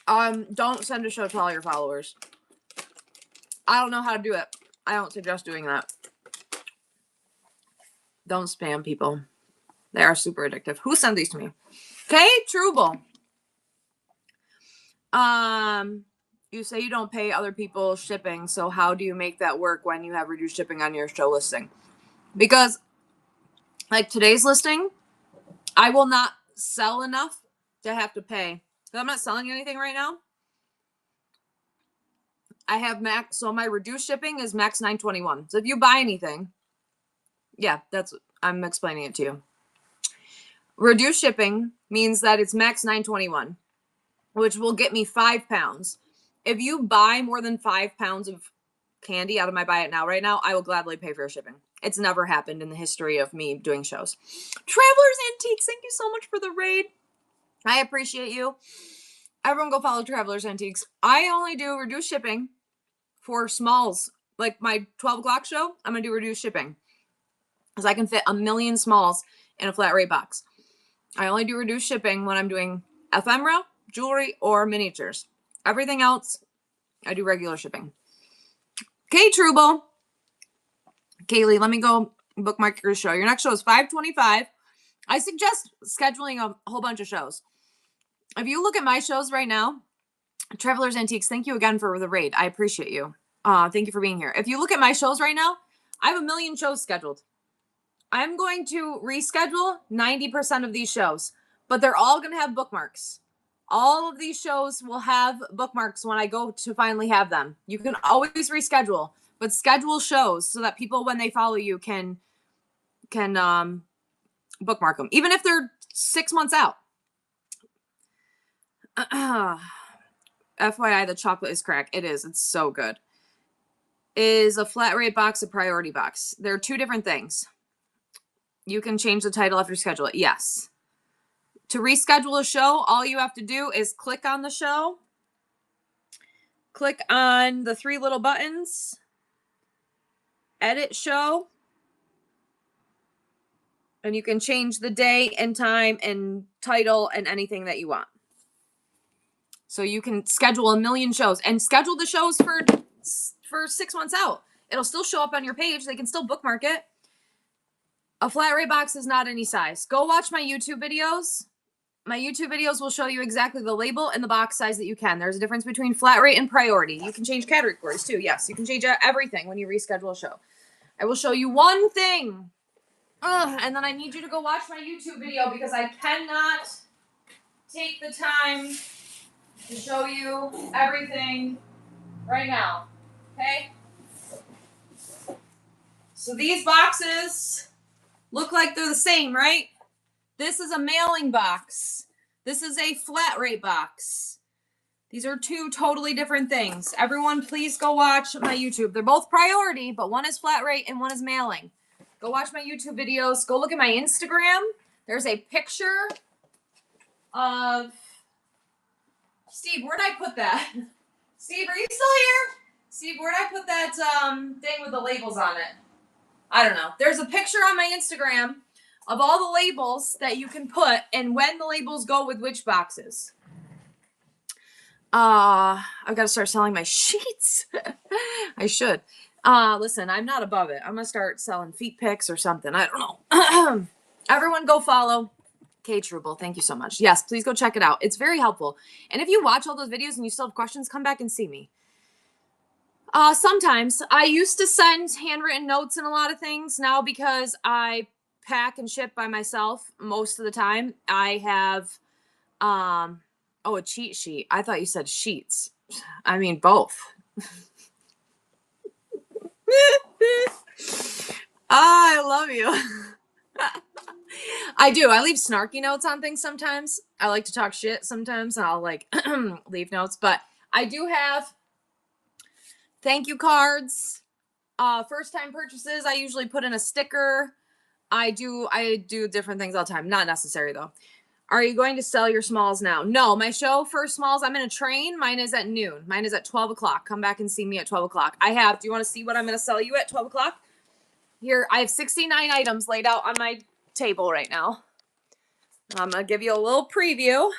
Don't send a show to all your followers. I don't know how to do it. I don't suggest doing that. Don't spam people. They are super addictive. Who sent these to me? Kay Trouble. You say you don't pay other people shipping, so how do you make that work when you have reduced shipping on your show listing? Because, like today's listing, I will not sell enough to have to pay. I'm not selling anything right now. I have max, so my reduced shipping is max $9.21. So if you buy anything, yeah, I'm explaining it to you. Reduced shipping means that it's max $9.21, which will get me 5 pounds. If you buy more than 5 pounds of candy out of my buy it now right now, I will gladly pay for your shipping. It's never happened in the history of me doing shows. Travelers Antiques, thank you so much for the raid. I appreciate you. Everyone go follow Travelers Antiques. I only do reduced shipping for smalls. Like my 12 o'clock show, I'm going to do reduced shipping. Because I can fit 1 million smalls in a flat rate box. I only do reduced shipping when I'm doing ephemera, jewelry, or miniatures. Everything else, I do regular shipping. Kay Trouble. Kaylee, let me go bookmark your show. Your next show is 5/25. I suggest scheduling a whole bunch of shows. If you look at my shows right now, Travelers Antiques, thank you again for the raid. I appreciate you. Thank you for being here. If you look at my shows right now, I have 1 million shows scheduled. I'm going to reschedule 90% of these shows, but they're all going to have bookmarks. All of these shows will have bookmarks when I go to finally have them. You can always reschedule, but schedule shows so that people, when they follow you, can bookmark them, even if they're 6 months out. FYI, the chocolate is crack. It is. It's so good. Is a flat rate box a priority box? They're two different things. You can change the title after you schedule it. Yes. To reschedule a show, all you have to do is click on the show. Click on the 3 little buttons. Edit show. And you can change the day and time and title and anything that you want. So you can schedule 1 million shows and schedule the shows for 6 months out. It'll still show up on your page. They can still bookmark it. A flat rate box is not any size. Go watch my YouTube videos. My YouTube videos will show you exactly the label and the box size that you can. There's a difference between flat rate and priority. You can change categories too. Yes, you can change everything when you reschedule a show. I will show you one thing. And then I need you to go watch my YouTube video because I cannot take the time to show you everything right now. Okay? So these boxes look like they're the same, right? This is a mailing box. This is a flat rate box. These are 2 totally different things. Everyone, please go watch my YouTube. They're both priority, but one is flat rate and one is mailing. Go watch my YouTube videos. Go look at my Instagram. There's a picture of... Steve, where'd I put that? Steve, are you still here? Steve, where'd I put that thing with the labels on it? I don't know. There's a picture on my Instagram of all the labels that you can put and when the labels go with which boxes. I've got to start selling my sheets. I should. Listen, I'm not above it. I'm going to start selling feet pics or something. I don't know. Everyone go follow Kay Trouble. Thank you so much. Yes, please go check it out. It's very helpful. And if you watch all those videos and you still have questions, come back and see me. Sometimes I used to send handwritten notes and a lot of things. Now, because I pack and ship by myself most of the time, I have, a cheat sheet. I thought you said sheets. I mean, both. I love you. I do. I leave snarky notes on things sometimes. I like to talk shit sometimes, and I'll leave notes. But I do have thank you cards. First time purchases, I usually put in a sticker. I do different things all the time. Not necessary though. Are you going to sell your smalls now? No, my show for smalls, I'm in a train. Mine is at noon. Mine is at 12 o'clock. Come back and see me at 12 o'clock. Do you want to see what I'm going to sell you at 12 o'clock? Here, I have 69 items laid out on my table right now. I'm going to give you a little preview.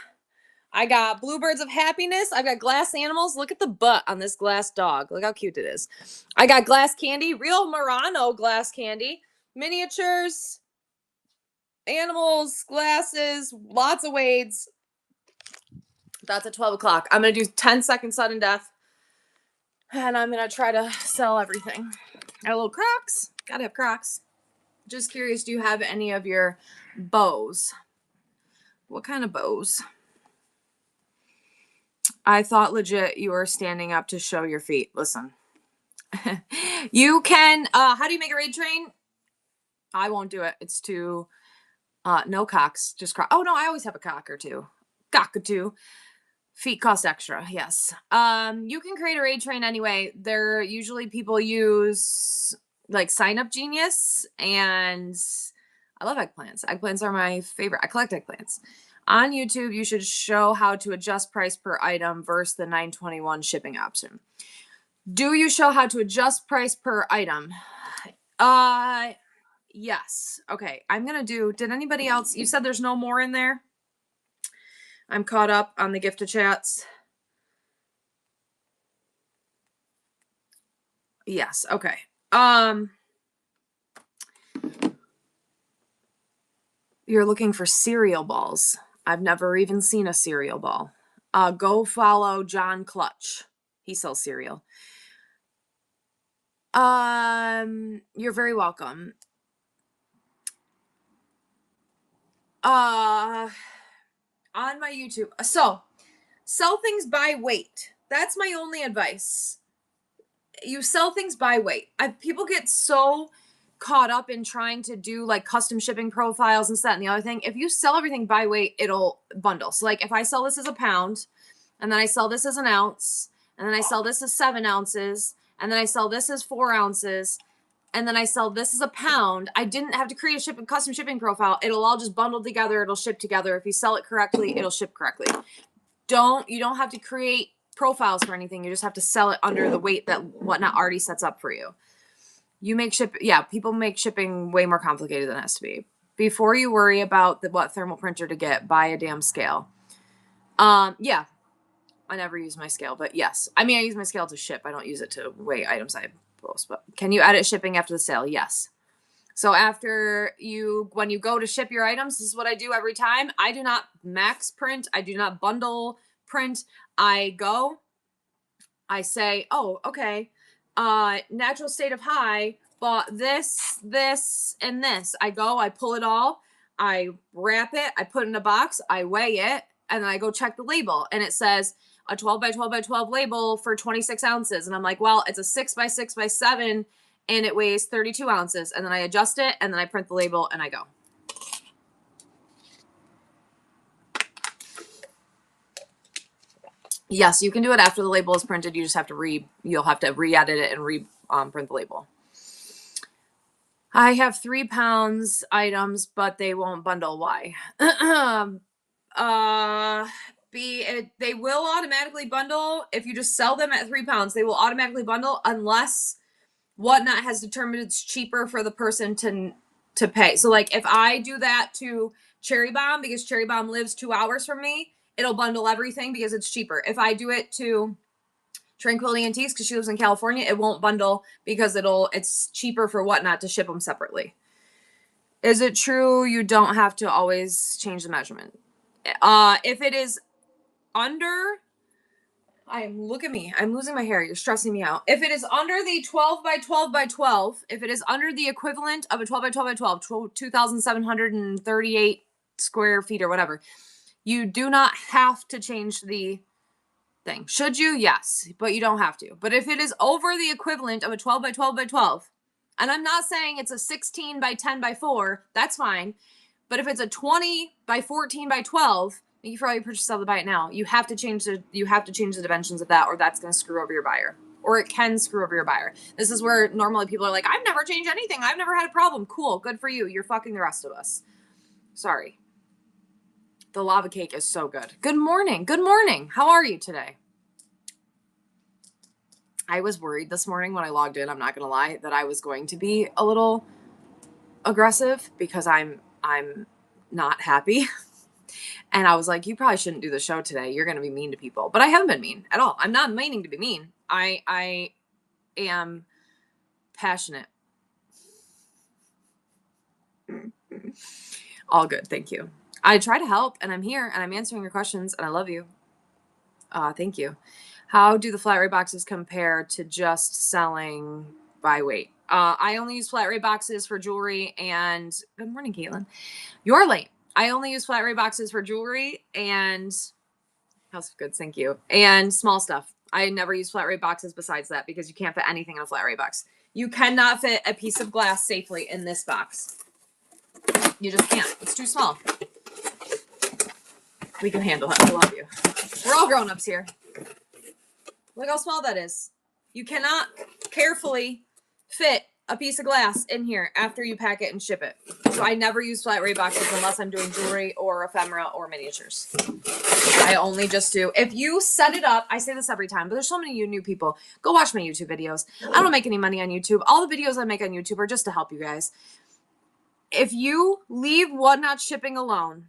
I got bluebirds of happiness. I've got glass animals. Look at the butt on this glass dog. Look how cute it is. I got glass candy, real Murano glass candy, miniatures, animals, glasses, lots of weights. That's at 12 o'clock. I'm going to do 10-second sudden death. And I'm going to try to sell everything. Got little Crocs. Gotta have Crocs. Just curious, do you have any of your bows? What kind of bows? I thought legit you were standing up to show your feet. Listen. You can, how do you make a raid train? I won't do it. It's too, no cocks, just croc. Oh no, I always have a cock or two. Cock or two. Feet cost extra, yes. You can create a raid train anyway. They're usually people use like Sign Up Genius, and I love eggplants. Eggplants are my favorite. I collect eggplants. On YouTube, you should show how to adjust price per item versus the $9.21 shipping option. Do you show how to adjust price per item? Yes. Okay, I'm gonna do, did anybody else, you said there's no more in there? I'm caught up on the gifted chats. Yes, okay. You're looking for cereal balls. I've never even seen a cereal ball. Go follow John Clutch. He sells cereal. You're very welcome. On my YouTube. So, sell things by weight. That's my only advice. You sell things by weight. People get so caught up in trying to do like custom shipping profiles and that and the other thing. If you sell everything by weight, it'll bundle. So like if I sell this as a pound, and then I sell this as an ounce, and then I sell this as 7 ounces, and then I sell this as 4 ounces, and then I sell this as a pound, I didn't have to create a custom shipping profile. It'll all just bundle together. It'll ship together. If you sell it correctly, it'll ship correctly. You don't have to create profiles for anything. You just have to sell it under the weight that Whatnot already sets up for you. People make shipping way more complicated than it has to be. Before you worry about what thermal printer to get, buy a damn scale. Yeah, I never use my scale, but yes. I mean, I use my scale to ship. I don't use it to weigh items I post, but can you edit shipping after the sale? Yes. So when you go to ship your items, this is what I do every time. I do not max print. I do not bundle print. I say, oh, okay. Natural state of high, bought this, and this. I pull it all, I wrap it, I put it in a box, I weigh it, and then I go check the label, and it says a 12 by 12 by 12 label for 26 ounces. And I'm like, well, it's a 6 by 6 by 7, and it weighs 32 ounces. And then I adjust it, and then I print the label, and I go. Yes, you can do it after the label is printed. You just have to you'll have to re-edit it and print the label. I have 3 pounds items, but they won't bundle. Why? They will automatically bundle if you just sell them at 3 pounds. They will automatically bundle unless Whatnot has determined it's cheaper for the person to pay. So like if I do that to Cherry Bomb because Cherry Bomb lives 2 hours from me, it'll bundle everything because it's cheaper. If I do it to Tranquility Antiques because she lives in California, it won't bundle because it's cheaper for Whatnot to ship them separately. Is it true you don't have to always change the measurement? If it is under, look at me, I'm losing my hair. You're stressing me out. If it is under the 12 by 12 by 12, if it is under the equivalent of a 12 by 12 by 12, 2,738 square feet or whatever, you do not have to change the thing. Should you? Yes, but you don't have to. But if it is over the equivalent of a 12 by 12 by 12, and I'm not saying it's a 16 by 10 by 4, that's fine. But if it's a 20 by 14 by 12, you probably purchase the buy it now. You have to change the dimensions of that, or that's going to screw over your buyer, or it can screw over your buyer. This is where normally people are like, I've never changed anything. I've never had a problem. Cool. Good for you. You're fucking the rest of us. Sorry. The lava cake is so good. Good morning. Good morning. How are you today? I was worried this morning when I logged in, I'm not going to lie, that I was going to be a little aggressive because I'm not happy. And I was like, you probably shouldn't do the show today. You're going to be mean to people. But I haven't been mean at all. I'm not meaning to be mean. I am passionate. All good. Thank you. I try to help, and I'm here, and I'm answering your questions, and I love you. Thank you. How do the flat rate boxes compare to just selling by weight? I only use flat rate boxes for jewelry and good morning, Caitlin. You're late. I only use flat rate boxes for jewelry and house of goods. Thank you. And small stuff. I never use flat rate boxes besides that because you can't fit anything in a flat rate box. You cannot fit a piece of glass safely in this box. You just can't. It's too small. We can handle it. I love you. We're all grown-ups here. Look how small that is. You cannot carefully fit a piece of glass in here after you pack it and ship it. So I never use flat rate boxes unless I'm doing jewelry or ephemera or miniatures. I only just do. If you set it up, I say this every time, but there's so many you new people. Go watch my YouTube videos. I don't make any money on YouTube. All the videos I make on YouTube are just to help you guys. If you leave Whatnot shipping alone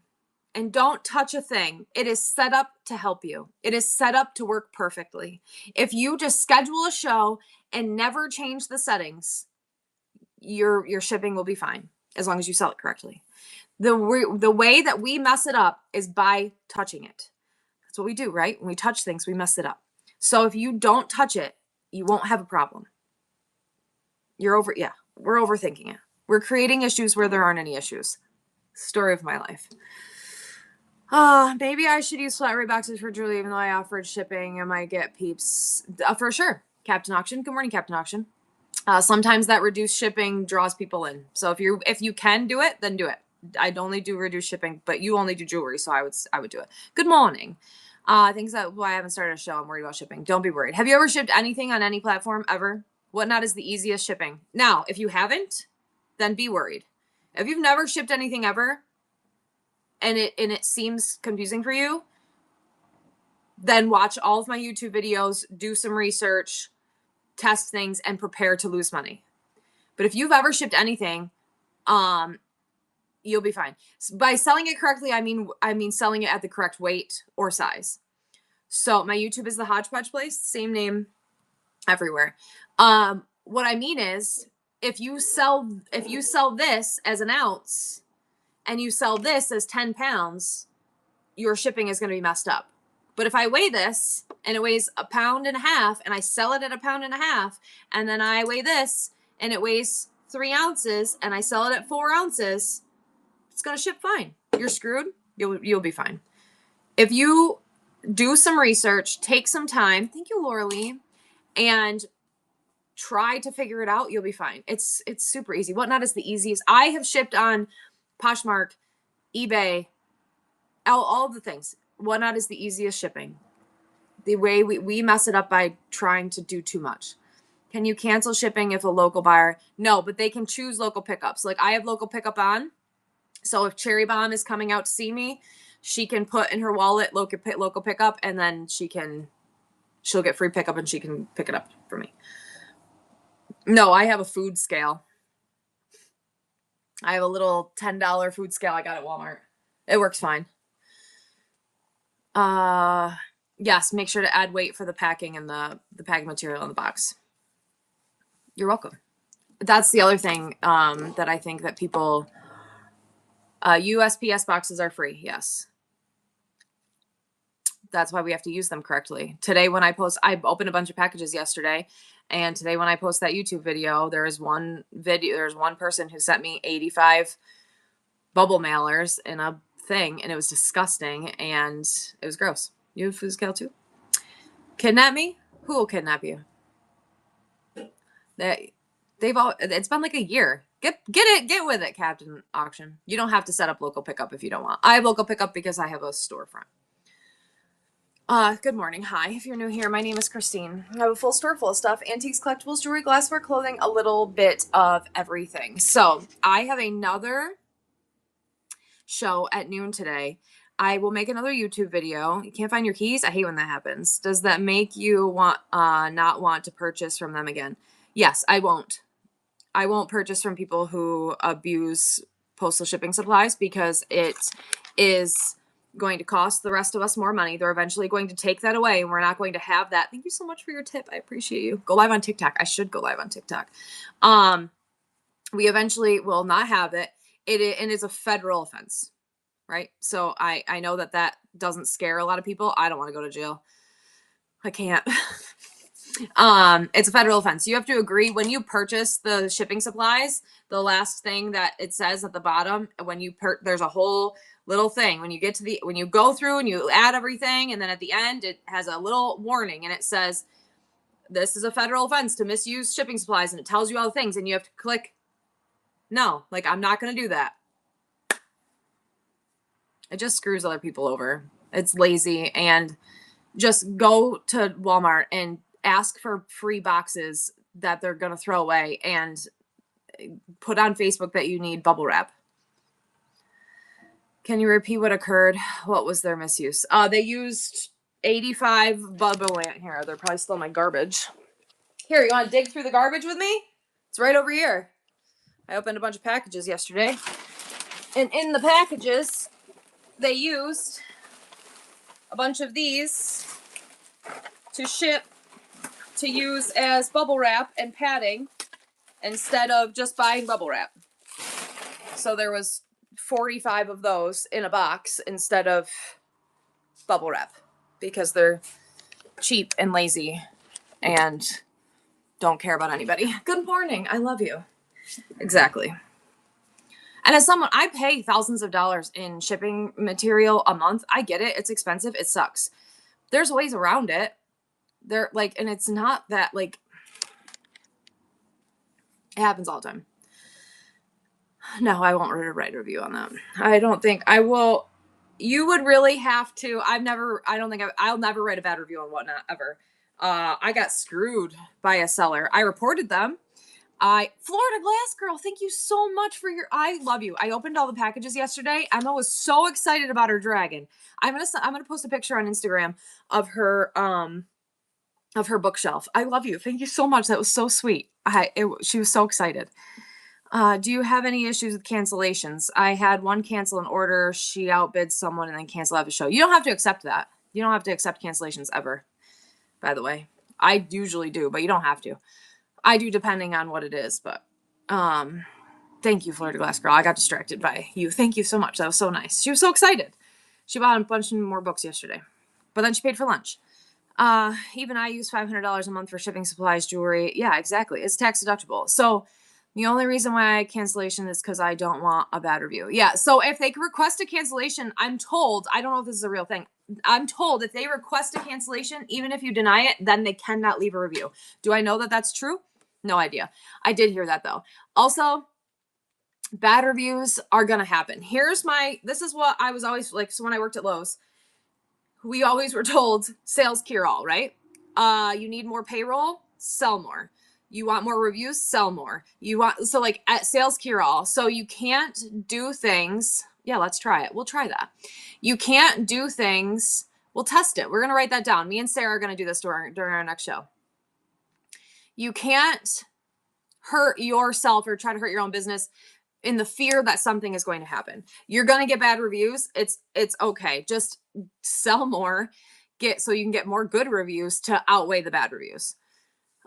and don't touch a thing, it is set up to help you. It is set up to work perfectly. If you just schedule a show and never change the settings, your shipping will be fine as long as you sell it correctly. The way that we mess it up is by touching it. That's what we do, right? When we touch things, we mess it up. So if you don't touch it, you won't have a problem. We're overthinking it. We're creating issues where there aren't any issues. Story of my life. Maybe I should use flat rate boxes for jewelry even though I offered shipping. I might get peeps. For sure. Captain Auction. Good morning, Captain Auction. Sometimes that reduced shipping draws people in. So if you can do it, then do it. I'd only do reduced shipping, but you only do jewelry, so I would do it. Good morning. I think that's why I haven't started a show. I'm worried about shipping. Don't be worried. Have you ever shipped anything on any platform ever? Whatnot is the easiest shipping. Now, if you haven't, then be worried. If you've never shipped anything ever, and it seems confusing for you, then watch all of my YouTube videos, do some research, test things, and prepare to lose money. But if you've ever shipped anything, you'll be fine. By selling it correctly, I mean selling it at the correct weight or size. So my YouTube is the Hodgepodge Place, same name everywhere. What I mean is, if you sell this as an ounce and you sell this as 10 pounds, your shipping is going to be messed up. But if I weigh this and it weighs 1.5 pounds and I sell it at 1.5 pounds, and then I weigh this and it weighs 3 ounces and I sell it at 4 ounces, it's going to ship fine. You're screwed. You'll be fine. If you do some research, take some time, thank you, Laura Lee, and try to figure it out, you'll be fine. It's super easy. Whatnot is the easiest. I have shipped on Poshmark, eBay, all the things. Whatnot is the easiest shipping. The way we mess it up by trying to do too much. Can you cancel shipping if a local buyer? No, but they can choose local pickups. Like I have local pickup on. So if Cherry Bomb is coming out to see me, she can put in her wallet local pickup, and then she'll get free pickup and she can pick it up for me. No, I have a food scale. I have a little $10 food scale I got at Walmart. It works fine. Yes, make sure to add weight for the packing and the packing material in the box. You're welcome. That's the other thing that I think that people... USPS boxes are free, yes. That's why we have to use them correctly. Today when I opened a bunch of packages yesterday, and today when I post that YouTube video, there's one person who sent me 85 bubble mailers in a thing, and it was disgusting, and it was gross. You have food scale too? Kidnap me? Who will kidnap you? It's been like a year. Get with it, Captain Auction. You don't have to set up local pickup if you don't want. I have local pickup because I have a storefront. Good morning. Hi. If you're new here, my name is Christine. I have a full store full of stuff. Antiques, collectibles, jewelry, glassware, clothing, a little bit of everything. So I have another show at noon today. I will make another YouTube video. You can't find your keys? I hate when that happens. Does that make you want not want to purchase from them again? Yes, I won't. I won't purchase from people who abuse postal shipping supplies because it is going to cost the rest of us more money. They're eventually going to take that away and we're not going to have that. Thank you so much for your tip. I appreciate you. Go live on TikTok. I should go live on TikTok. We eventually will not have it. And it's a federal offense, right? So I know that doesn't scare a lot of people. I don't want to go to jail. I can't. It's a federal offense. You have to agree when you purchase the shipping supplies. The last thing that it says at the bottom when you there's a whole little thing when you get to when you go through and you add everything, and then at the end it has a little warning and it says this is a federal offense to misuse shipping supplies, and it tells you all the things, and you have to click no. Like, I'm not going to do that. It just screws other people over. It's lazy. And just go to Walmart and ask for free boxes that they're going to throw away and put on Facebook that you need bubble wrap. Can you repeat what occurred? What was their misuse? They used 85 bubble wrap here. They're probably still in my garbage. Here, you want to dig through the garbage with me? It's right over here. I opened a bunch of packages yesterday. And in the packages, they used a bunch of these to ship to use as bubble wrap and padding instead of just buying bubble wrap. So there was 45 of those in a box instead of bubble wrap because they're cheap and lazy and don't care about anybody. Good morning. I love you. Exactly. And as someone, I pay thousands of dollars in shipping material a month. I get it. It's expensive. It sucks. There's ways around it. They're like, and it's not that like, it happens all the time. No, I won't write a review on that. I don't think I will. You would really have to. I'll never write a bad review on Whatnot ever. I got screwed by a seller. I reported them. Florida Glass Girl, thank you so much for I love you. I opened all the packages yesterday. Emma was so excited about her dragon. I'm gonna post a picture on Instagram of her bookshelf. I love you. Thank you so much. That was so sweet. She was so excited. Do you have any issues with cancellations? I had one cancel an order. She outbid someone and then cancel out the show. You don't have to accept that. You don't have to accept cancellations ever. By the way, I usually do, but you don't have to. I do depending on what it is, but thank you, Florida Glass Girl. I got distracted by you. Thank you so much. That was so nice. She was so excited. She bought a bunch more books yesterday, but then she paid for lunch. Even I use $500 a month for shipping supplies, jewelry. Yeah, exactly. It's tax deductible. So the only reason why I cancellation is because I don't want a bad review. Yeah. So if they request a cancellation, I'm told, I don't know if this is a real thing. I'm told if they request a cancellation, even if you deny it, then they cannot leave a review. Do I know that that's true? No idea. I did hear that though. Also, bad reviews are going to happen. This is what I was always like. So when I worked at Lowe's, we always were told sales cure all, right? You need more payroll, sell more. You want more reviews, sell more. So like at sales cure all. So you can't do things. Yeah, let's try it. We'll try that. You can't do things. We'll test it. We're going to write that down. Me and Sarah are going to do this during our next show. You can't hurt yourself or try to hurt your own business in the fear that something is going to happen. You're going to get bad reviews. It's okay. Just sell more, so you can get more good reviews to outweigh the bad reviews.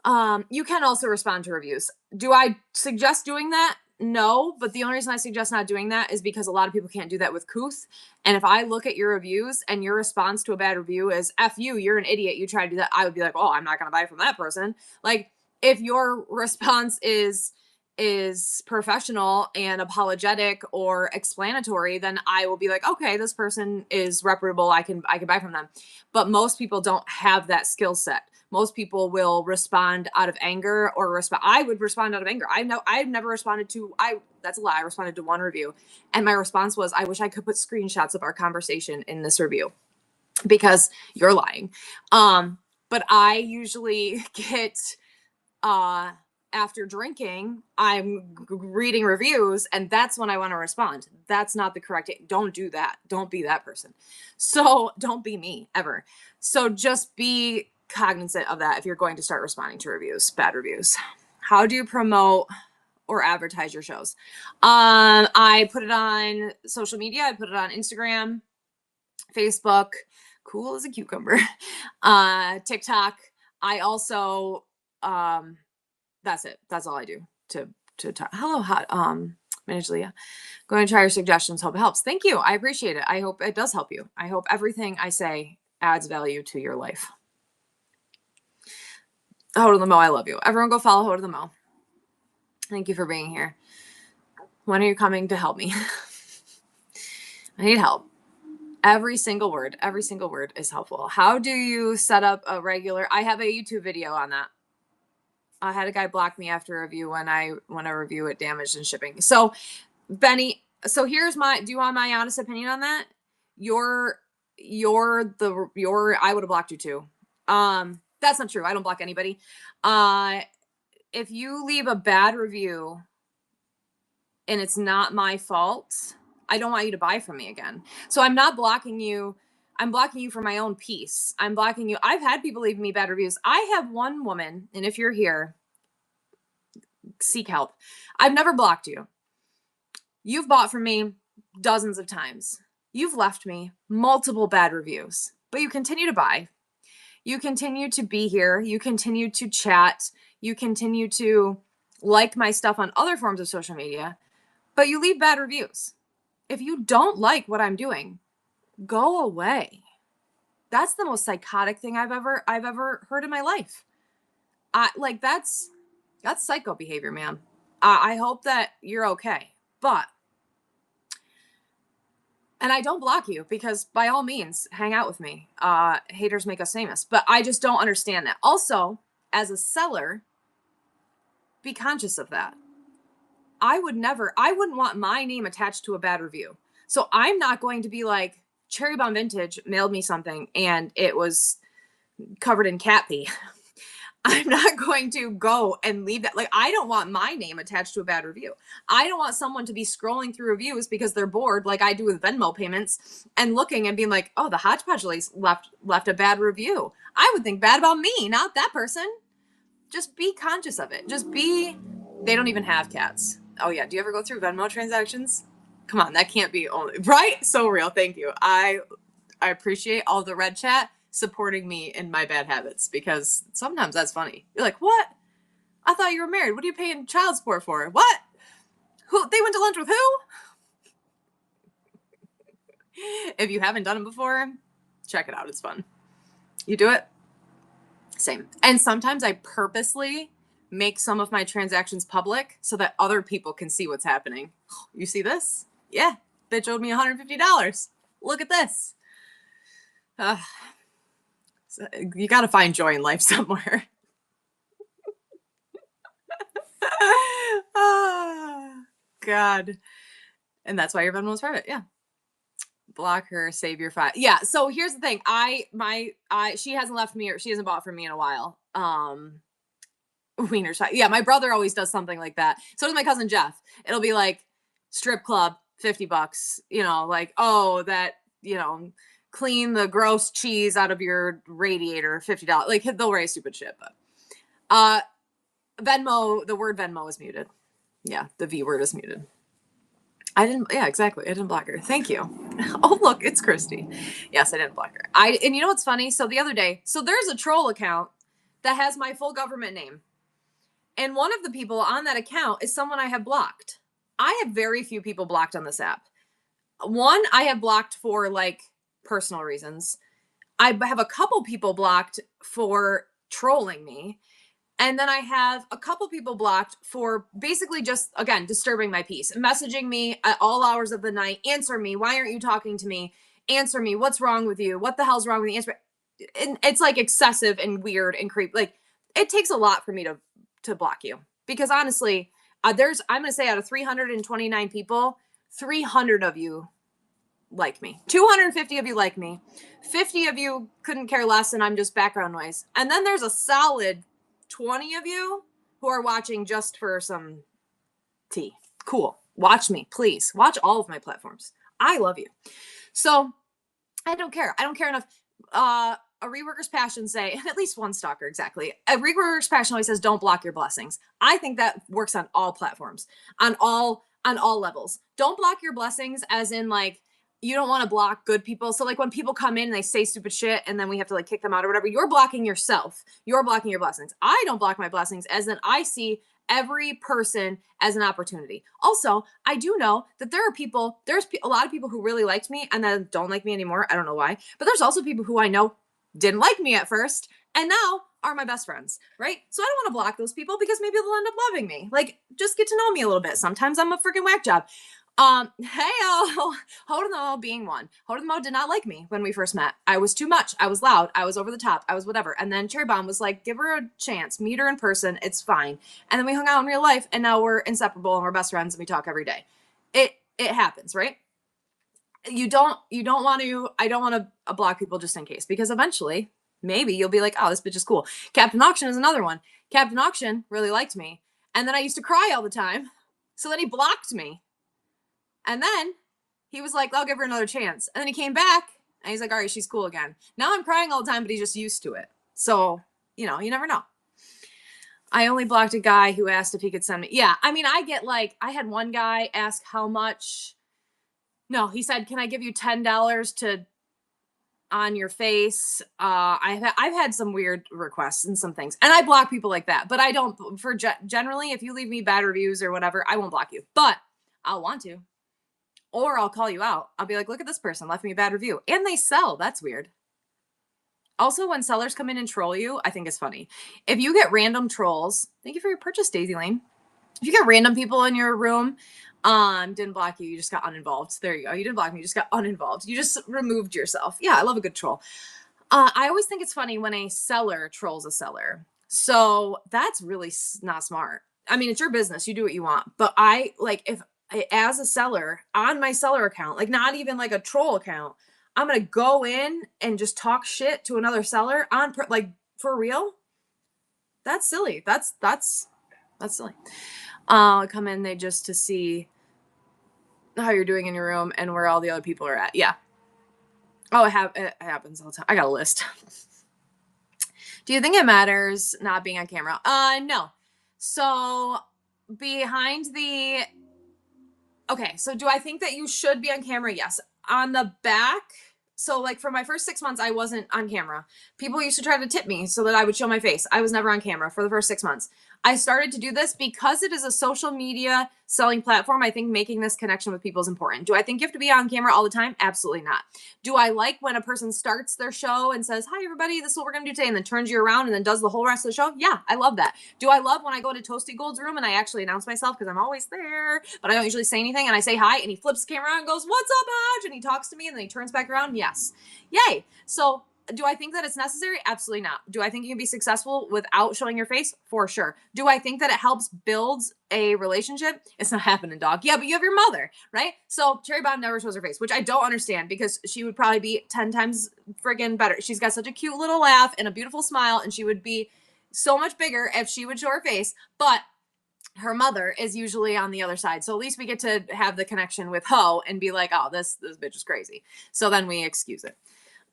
You can also respond to reviews. Do I suggest doing that? No, but the only reason I suggest not doing that is because a lot of people can't do that with Kooth. And if I look at your reviews and your response to a bad review is F you, you're an idiot, you tried to do that, I would be like, oh, I'm not going to buy from that person. Like, if your response is professional and apologetic or explanatory, then I will be like, okay, this person is reputable. I can buy from them. But most people don't have that skill set. Most people will respond out of anger I would respond out of anger. I've never responded to, that's a lie. I responded to one review and my response was, I wish I could put screenshots of our conversation in this review because you're lying. But I usually get, after drinking, I'm reading reviews, and that's when I want to respond. That's not the correct. Don't do that. Don't be that person. So don't be me ever. So just be cognizant of that if you're going to start responding to reviews, bad reviews. How do you promote or advertise your shows? I put it on social media. I put it on Instagram, Facebook, cool as a cucumber, TikTok. I also, that's it. That's all I do to talk. Hello, hot, Manage Leah. Going to try your suggestions. Hope it helps. Thank you. I appreciate it. I hope it does help you. I hope everything I say adds value to your life. Ho to the Mo, I love you. Everyone go follow Ho to the Mo. Thank you for being here. When are you coming to help me? I need help. Every single word is helpful. How do you set up a regular? I have a YouTube video on that. I had a guy block me after a review when I review it damaged in shipping. So Benny, so here's do you want my honest opinion on that? I would have blocked you too. That's not true. I don't block anybody. If you leave a bad review and it's not my fault, I don't want you to buy from me again. So I'm not blocking you. I'm blocking you for my own peace. I'm blocking you. I've had people leave me bad reviews. I have one woman, and if you're here, seek help. I've never blocked you. You've bought from me dozens of times. You've left me multiple bad reviews, but you continue to buy. You continue to be here. You continue to chat. You continue to like my stuff on other forms of social media, but you leave bad reviews. If you don't like what I'm doing, go away. That's the most psychotic thing I've ever heard in my life. That's psycho behavior, man. I hope that you're okay. And I don't block you because by all means, hang out with me. Haters make us famous, but I just don't understand that. Also, as a seller, be conscious of that. I wouldn't want my name attached to a bad review. So I'm not going to be like, Cherry Bomb Vintage mailed me something and it was covered in cat pee. I'm not going to go and leave that. Like, I don't want my name attached to a bad review. I don't want someone to be scrolling through reviews because they're bored, like I do with Venmo payments, and looking and being like, oh, the Hodgepodge Lace left a bad review. I would think bad about me, not that person. Just be conscious of it. They don't even have cats. Oh yeah, do you ever go through Venmo transactions? Come on, that can't be only, right? So real, thank you. I appreciate all the red chat supporting me in my bad habits, because sometimes that's funny. You're like, what? I thought you were married. What are you paying child support for? What? Who? They went to lunch with who? If you haven't done it before, check it out. It's fun. You do it? Same. And sometimes I purposely make some of my transactions public so that other people can see what's happening. You see this? Yeah. Bitch owed me $150. Look at this. You got to find joy in life somewhere. Oh, God. And that's why your Venmo is private. Yeah. Block her, save your file. Yeah. So here's the thing. She hasn't left me, or she hasn't bought from me in a while. Wiener shot. Yeah. My brother always does something like that. So does my cousin Jeff. It'll be like strip club, $50, like, oh, that, clean the gross cheese out of your radiator, $50. Like, they'll write stupid shit, but Venmo, the word Venmo is muted. Yeah, the V word is muted. Yeah, exactly. I didn't block her. Thank you. Oh, look, it's Christy. Yes, I didn't block her. And you know what's funny? So the other day, there's a troll account that has my full government name. And one of the people on that account is someone I have blocked. I have very few people blocked on this app. One, I have blocked for like personal reasons. I have a couple people blocked for trolling me. And then I have a couple people blocked for basically just, again, disturbing my peace, messaging me at all hours of the night. Answer me. Why aren't you talking to me? Answer me. What's wrong with you? What the hell's wrong with you? Answer me. And it's like excessive and weird and creepy. Like, it takes a lot for me to block you, because honestly, I'm going to say out of 329 people, 300 of you like me. 250 of you like me. 50 of you couldn't care less, and I'm just background noise. And then there's a solid 20 of you who are watching just for some tea. Cool. Watch me, please. Watch all of my platforms. I love you. So I don't care. I don't care enough. A reworker's passion say, and at least one stalker, exactly. A reworker's passion always says, don't block your blessings. I think that works on all platforms, on all levels. Don't block your blessings, as in like, you don't want to block good people. So like when people come in and they say stupid shit and then we have to like kick them out or whatever, you're blocking yourself. You're blocking your blessings. I don't block my blessings, as in I see every person as an opportunity. Also, I do know that there's a lot of people who really liked me and then don't like me anymore. I don't know why, but there's also people who I know didn't like me at first and now are my best friends, right? So I don't want to block those people because maybe they'll end up loving me. Like, just get to know me a little bit. Sometimes I'm a freaking whack job. Hodenmo being one. Hodenmo did not like me when we first met. I was too much. I was loud. I was over the top. I was whatever. And then Cherry Bomb was like, give her a chance. Meet her in person. It's fine. And then we hung out in real life and now we're inseparable and we're best friends and we talk every day. It happens, right? I don't want to block people just in case, because eventually maybe you'll be like, oh, this bitch is cool. Captain Auction is another one. Captain Auction really liked me. And then I used to cry all the time. So then he blocked me. And then he was like, I'll give her another chance. And then he came back and he's like, all right, she's cool again. Now I'm crying all the time, but he's just used to it. So, you never know. I only blocked a guy who asked if he could send me. Yeah. I mean, I had one guy ask how much. No, he said, can I give you $10 on your face? I've had some weird requests and some things, and I block people like that, but I don't generally, if you leave me bad reviews or whatever, I won't block you, but I'll want to. Or I'll call you out. I'll be like, look at this person left me a bad review. And they sell. That's weird. Also, when sellers come in and troll you, I think it's funny. If you get random trolls, thank you for your purchase, Daisy Lane. If you get random people in your room, didn't block you, you just got uninvolved. There you go. You didn't block me, you just got uninvolved. You just removed yourself. Yeah, I love a good troll. I always think it's funny when a seller trolls a seller. So that's really not smart. I mean, it's your business. You do what you want. But if as a seller on my seller account, like not even like a troll account, I'm going to go in and just talk shit to another seller for real. That's silly. That's silly. Come in just to see how you're doing in your room and where all the other people are at. Yeah. Oh, it happens all the time. I got a list. Do you think it matters not being on camera? No. So so do I think that you should be on camera? Yes. On the back. So like for my first 6 months, I wasn't on camera. People used to try to tip me so that I would show my face. I was never on camera for the first 6 months. I started to do this because it is a social media selling platform. I think making this connection with people is important. Do I think you have to be on camera all the time? Absolutely not. Do I like when a person starts their show and says, hi, everybody, this is what we're going to do today, and then turns you around and then does the whole rest of the show? Yeah, I love that. Do I love when I go to Toasty Gold's room and I actually announce myself because I'm always there, but I don't usually say anything, and I say hi, and he flips the camera around and goes, what's up, Hodge? And he talks to me, and then he turns back around? Yes. Yay. So do I think that it's necessary? Absolutely not. Do I think you can be successful without showing your face? For sure. Do I think that it helps build a relationship? It's not happening, dog. Yeah, but you have your mother, right? So Cherry Bomb never shows her face, which I don't understand, because she would probably be 10 times friggin' better. She's got such a cute little laugh and a beautiful smile, and she would be so much bigger if she would show her face. But her mother is usually on the other side. So at least we get to have the connection with Ho and be like, oh, this bitch is crazy. So then we excuse it.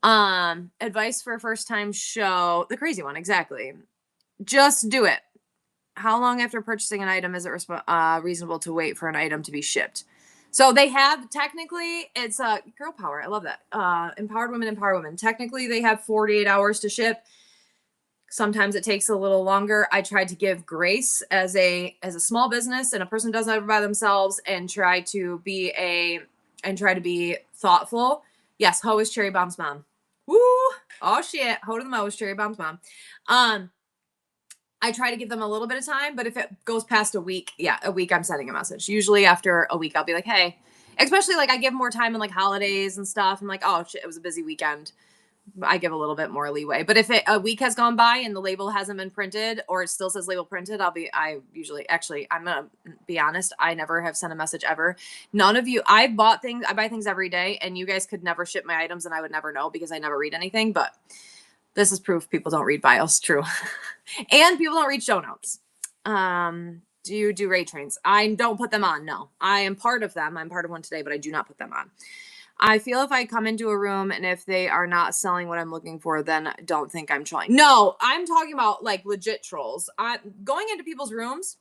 Advice for a first time show. The crazy one. Exactly. Just do it. How long after purchasing an item is it reasonable to wait for an item to be shipped? So they have, technically, it's girl power. I love that. Empowered women empower women. Technically, they have 48 hours to ship. Sometimes it takes a little longer. I tried to give grace as a small business and a person who does it by themselves, and try to be thoughtful. Yes, Ho is Cherry Bomb's mom. Woo! Oh shit. Ho to the Mo is Cherry Bomb's mom. I try to give them a little bit of time, but if it goes past a week, I'm sending a message. Usually after a week, I'll be like, hey, especially like I give more time in like holidays and stuff. I'm like, oh shit, it was a busy weekend. I give a little bit more leeway. But if a week has gone by and the label hasn't been printed, or it still says label printed, I'm going to be honest, I never have sent a message ever. None of you, I buy things every day, and you guys could never ship my items and I would never know because I never read anything. But this is proof people don't read bios. True. And people don't read show notes. Do you do rate trains? I don't put them on. No, I am part of them. I'm part of one today, but I do not put them on. I feel if I come into a room and if they are not selling what I'm looking for, then don't think I'm trolling. No, I'm talking about like legit trolls. Going into people's rooms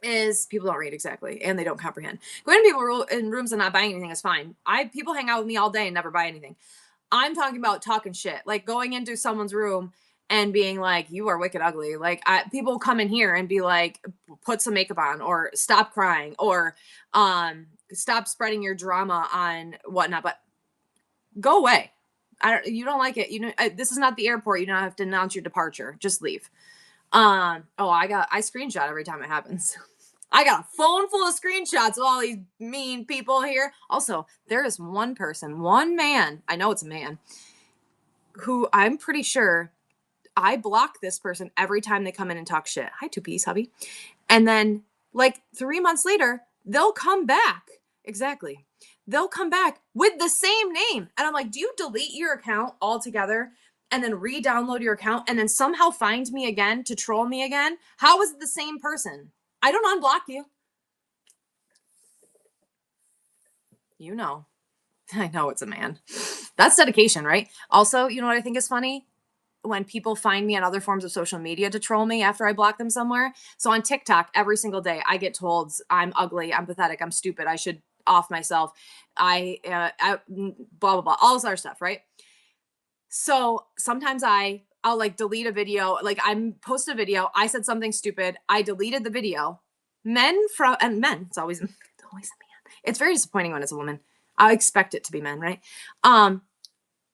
is people don't read exactly and they don't comprehend. Going to people in rooms and not buying anything is fine. People hang out with me all day and never buy anything. I'm talking about talking shit, like going into someone's room and being like, you are wicked ugly. Like people come in here and be like, put some makeup on or stop crying or stop spreading your drama on whatnot, but go away. You don't like it. You know, this is not the airport. You don't have to announce your departure. Just leave. I screenshot every time it happens. I got a phone full of screenshots of all these mean people here. Also, there is one man, I know it's a man, who I'm pretty sure I block this person every time they come in and talk shit. Hi, 2Ps, hubby. And then, like 3 months later, they'll come back. Exactly. They'll come back with the same name. And I'm like, do you delete your account altogether and then re-download your account and then somehow find me again to troll me again? How is it the same person? I don't unblock you. You know. I know it's a man. That's dedication, right? Also, you know what I think is funny? When people find me on other forms of social media to troll me after I block them somewhere. So on TikTok, every single day, I get told I'm ugly, I'm pathetic, I'm stupid, I should off myself, blah, blah, blah, all this other stuff, right? So sometimes I'll like delete a video, like I post a video, I said something stupid, I deleted the video. Men, it's always a man. It's very disappointing when it's a woman. I expect it to be men, right?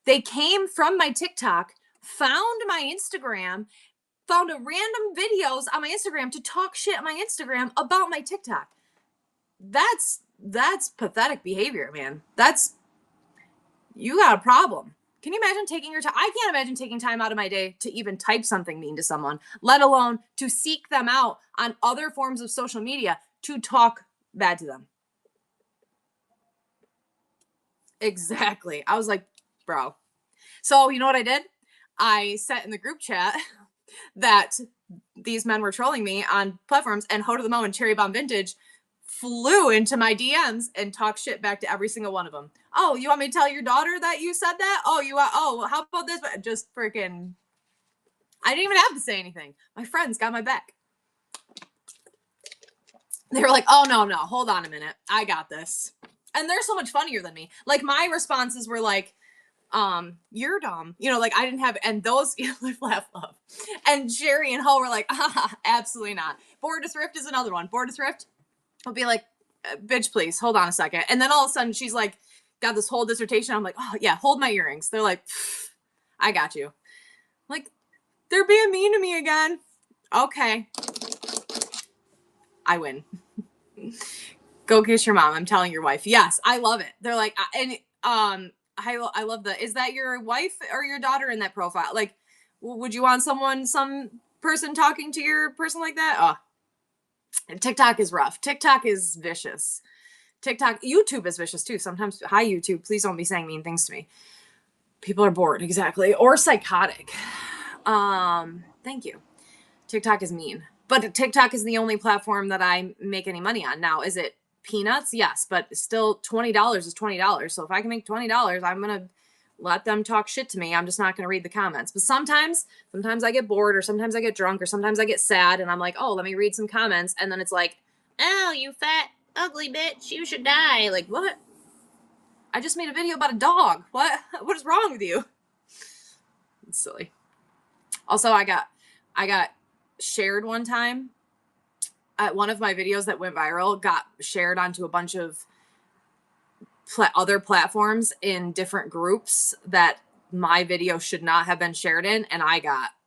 They came from my TikTok, found my Instagram, found a random videos on my Instagram to talk shit on my Instagram about my TikTok. That's pathetic behavior, man. You got a problem. Can you imagine taking your time? I can't imagine taking time out of my day to even type something mean to someone, let alone to seek them out on other forms of social media to talk bad to them. Exactly. I was like, bro. So you know what I did? I set in the group chat that these men were trolling me on platforms, and Ho to the Mo and Cherry Bomb Vintage flew into my DMs and talked shit back to every single one of them. Oh, you want me to tell your daughter that you said that? Oh, how about this? Just freaking, I didn't even have to say anything. My friends got my back. They were like, oh, no, hold on a minute. I got this. And they're so much funnier than me. Like, my responses were like, you're dumb. You know, like I didn't have, and those, laugh, love. And Jerry and Ho were like, absolutely not. Bored to Thrift is another one. Bored to Thrift will be like, bitch, please, hold on a second. And then all of a sudden she's like, got this whole dissertation. I'm like, oh yeah, hold my earrings. They're like, I got you. Like, they're being mean to me again. Okay. I win. Go kiss your mom. I'm telling your wife. Yes, I love it. They're like, and I love is that your wife or your daughter in that profile? Like, would you want some person talking to your person like that? Oh, TikTok is rough. TikTok is vicious. YouTube is vicious too. Sometimes, hi YouTube, please don't be saying mean things to me. People are bored, exactly, or psychotic. Thank you. TikTok is mean, but TikTok is the only platform that I make any money on. Now, is it peanuts? Yes, but still $20 is $20. So if I can make $20, I'm going to let them talk shit to me. I'm just not going to read the comments. But sometimes I get bored, or sometimes I get drunk, or sometimes I get sad, and I'm like, oh, let me read some comments. And then it's like, oh, you fat, ugly bitch, you should die. Like, what? I just made a video about a dog. What is wrong with you? It's silly. Also, I got shared one time. One of my videos that went viral got shared onto a bunch of other platforms in different groups that my video should not have been shared in. And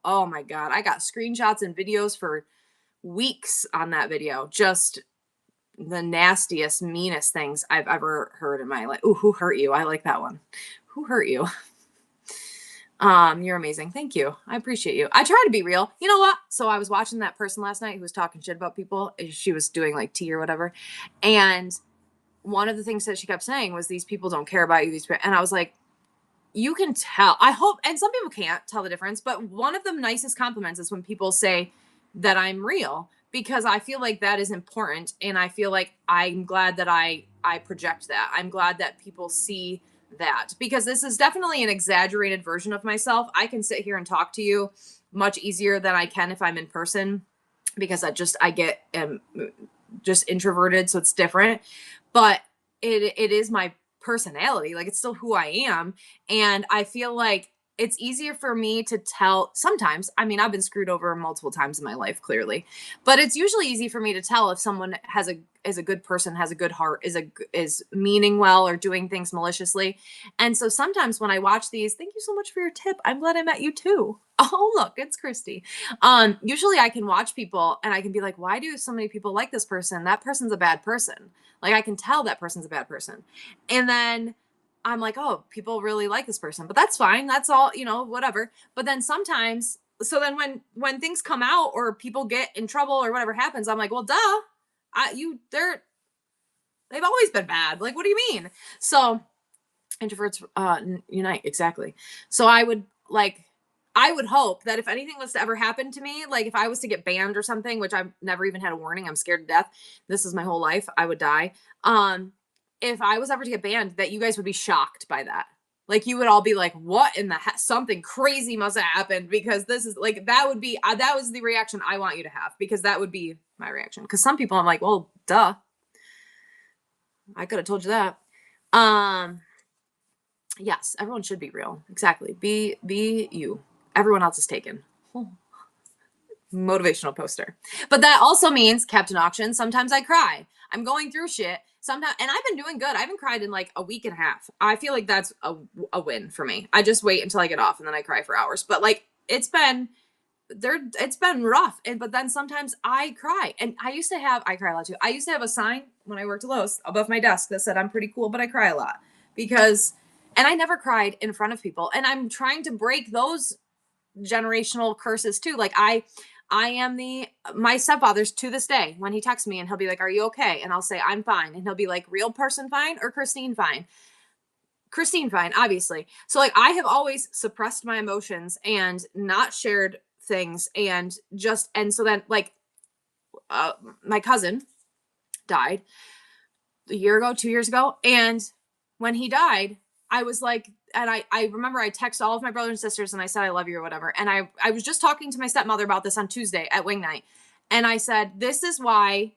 oh my God, I got screenshots and videos for weeks on that video. Just the nastiest, meanest things I've ever heard in my life. Ooh, who hurt you? I like that one. Who hurt you? You're amazing. Thank you. I appreciate you. I try to be real. You know what? So I was watching that person last night who was talking shit about people. She was doing like tea or whatever. And one of the things that she kept saying was, these people don't care about you. And I was like, you can tell. I hope, and some people can't tell the difference, but one of the nicest compliments is when people say that I'm real, because I feel like that is important. And I feel like I'm glad that I project that. I'm glad that people see that, because this is definitely an exaggerated version of myself. I can sit here and talk to you much easier than I can if I'm in person, because I get just introverted, so it's different. But it is my personality. Like, it's still who I am. And I feel like it's easier for me to tell sometimes. I mean, I've been screwed over multiple times in my life, clearly, but it's usually easy for me to tell if someone is a good person, has a good heart, is meaning well, or doing things maliciously. And so sometimes when I watch these, thank you so much for your tip. I'm glad I met you too. Oh, look, it's Christy. Usually I can watch people and I can be like, why do so many people like this person? That person's a bad person. Like, I can tell that person's a bad person. And then I'm like, oh, people really like this person, but that's fine. That's all, whatever. But then sometimes, so then when things come out or people get in trouble or whatever happens, I'm like, well, duh, they've always been bad. Like, what do you mean? So introverts unite. Exactly. So I would hope that if anything was to ever happen to me, like if I was to get banned or something, which I've never even had a warning, I'm scared to death. This is my whole life. I would die. If I was ever to get banned, that you guys would be shocked by that. Like, you would all be like, what in the heck? Something crazy must have happened, because this is like, that was the reaction I want you to have, because that would be my reaction. Because some people I'm like, well, duh. I could have told you that. Yes, everyone should be real. Exactly. Be you. Everyone else is taken. Motivational poster. But that also means, Captain Auction, sometimes I cry. I'm going through shit sometimes, and I've been doing good. I haven't cried in like a week and a half. I feel like that's a win for me. I just wait until I get off and then I cry for hours. But like, it's been rough. But then sometimes I cry. And I cry a lot too. I used to have a sign when I worked at Lowe's above my desk that said, I'm pretty cool, but I cry a lot. And I never cried in front of people. And I'm trying to break those generational curses too. Like, my stepfather's, to this day, when he texts me and he'll be like, are you okay? And I'll say, I'm fine. And he'll be like, real person fine or Christine fine? Christine fine, obviously. So like, I have always suppressed my emotions and not shared things, and so then like, my cousin died a year ago, 2 years ago. And when he died, I was like, and I remember I texted all of my brothers and sisters and I said, I love you or whatever. And I was just talking to my stepmother about this on Tuesday at wing night. And I said, this is why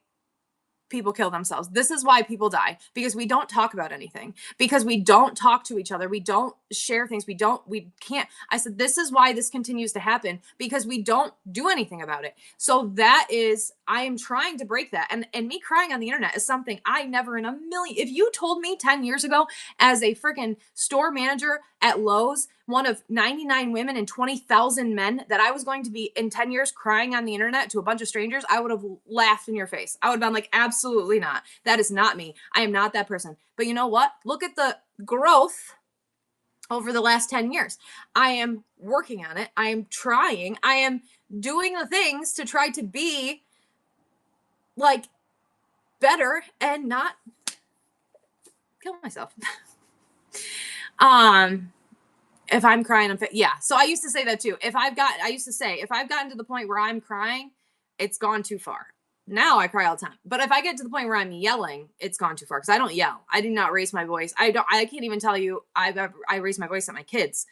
people kill themselves. This is why people die, because we don't talk about anything, because we don't talk to each other. We don't share things. We can't. I said, this is why this continues to happen, because we don't do anything about it. So I am trying to break that. And me crying on the internet is something I never in a million, if you told me 10 years ago as a freaking store manager at Lowe's, one of 99 women and 20,000 men, that I was going to be in 10 years crying on the internet to a bunch of strangers, I would have laughed in your face. I would have been like, absolutely not. That is not me. I am not that person. But you know what? Look at the growth over the last 10 years. I am working on it. I am trying. I am doing the things to try to be like better and not kill myself. If I'm crying, yeah. So I used to say that too. If I've gotten to the point where I'm crying, it's gone too far. Now I cry all the time. But if I get to the point where I'm yelling, it's gone too far, because I don't yell. I do not raise my voice. I can't even tell you I raised my voice at my kids.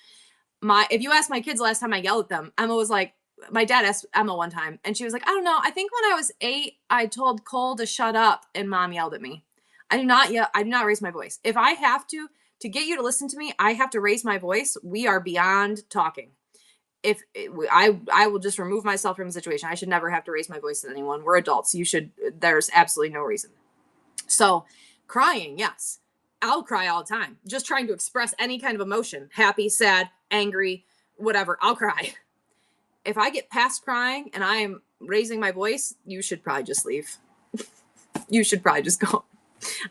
If you ask my kids the last time I yelled at them, Emma was like, my dad asked Emma one time and she was like, I don't know. I think when I was 8, I told Cole to shut up and mom yelled at me. I do not yell. I do not raise my voice. If I have to get you to listen to me, I have to raise my voice. We are beyond talking. I will just remove myself from the situation. I should never have to raise my voice at anyone. We're adults. There's absolutely no reason. So crying, yes. I'll cry all the time. Just trying to express any kind of emotion, happy, sad, angry, whatever. I'll cry. If I get past crying and I am raising my voice, you should probably just leave. You should probably just go.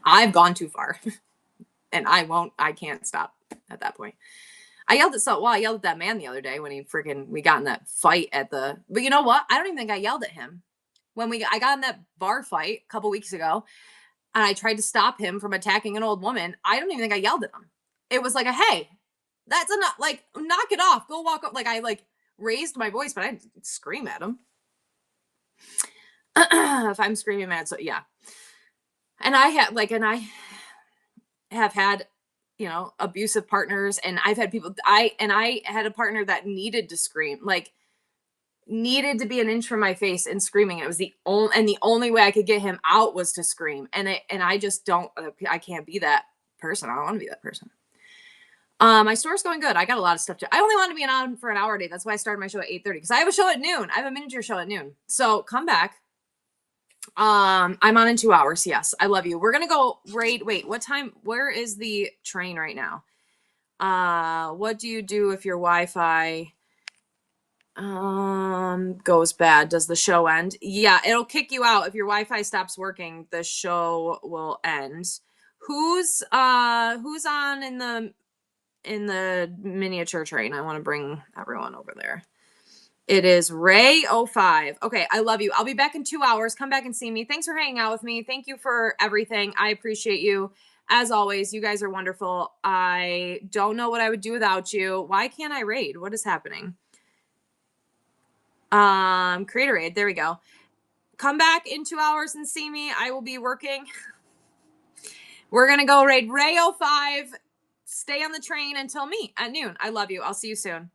I've gone too far. And I can't stop at that point. I yelled at that man the other day when we got in that fight but you know what? I don't even think I yelled at him. I got in that bar fight a couple weeks ago and I tried to stop him from attacking an old woman. I don't even think I yelled at him. It was like hey, that's enough. Like, knock it off. Go walk up. Like, I raised my voice, but I didn't scream at him. if I'm screaming mad. So yeah. And I have had, abusive partners, and I've had people, I had a partner that needed to scream, like needed to be an inch from my face and screaming. It was the only way I could get him out was to scream. And I just don't, I can't be that person. I don't want to be that person. My store's going good. I got a lot of stuff to. I only want to be on for an hour a day. That's why I started my show at 8:30, because I have a show at noon. I have a miniature show at noon. So come back. I'm on in 2 hours. Yes, I love you. We're gonna go right. Wait, what time? Where is the train right now? What do you do if your Wi-Fi goes bad? Does the show end? Yeah, it'll kick you out if your Wi-Fi stops working. The show will end. Who's on in the miniature train? I want to bring everyone over there. It is Ray05. Okay, I love you. I'll be back in 2 hours. Come back and see me. Thanks for hanging out with me. Thank you for everything. I appreciate you. As always, you guys are wonderful. I don't know what I would do without you. Why can't I raid? What is happening? Create a raid. There we go. Come back in 2 hours and see me. I will be working. We're going to go raid Ray05. Stay on the train until me at noon. I love you. I'll see you soon.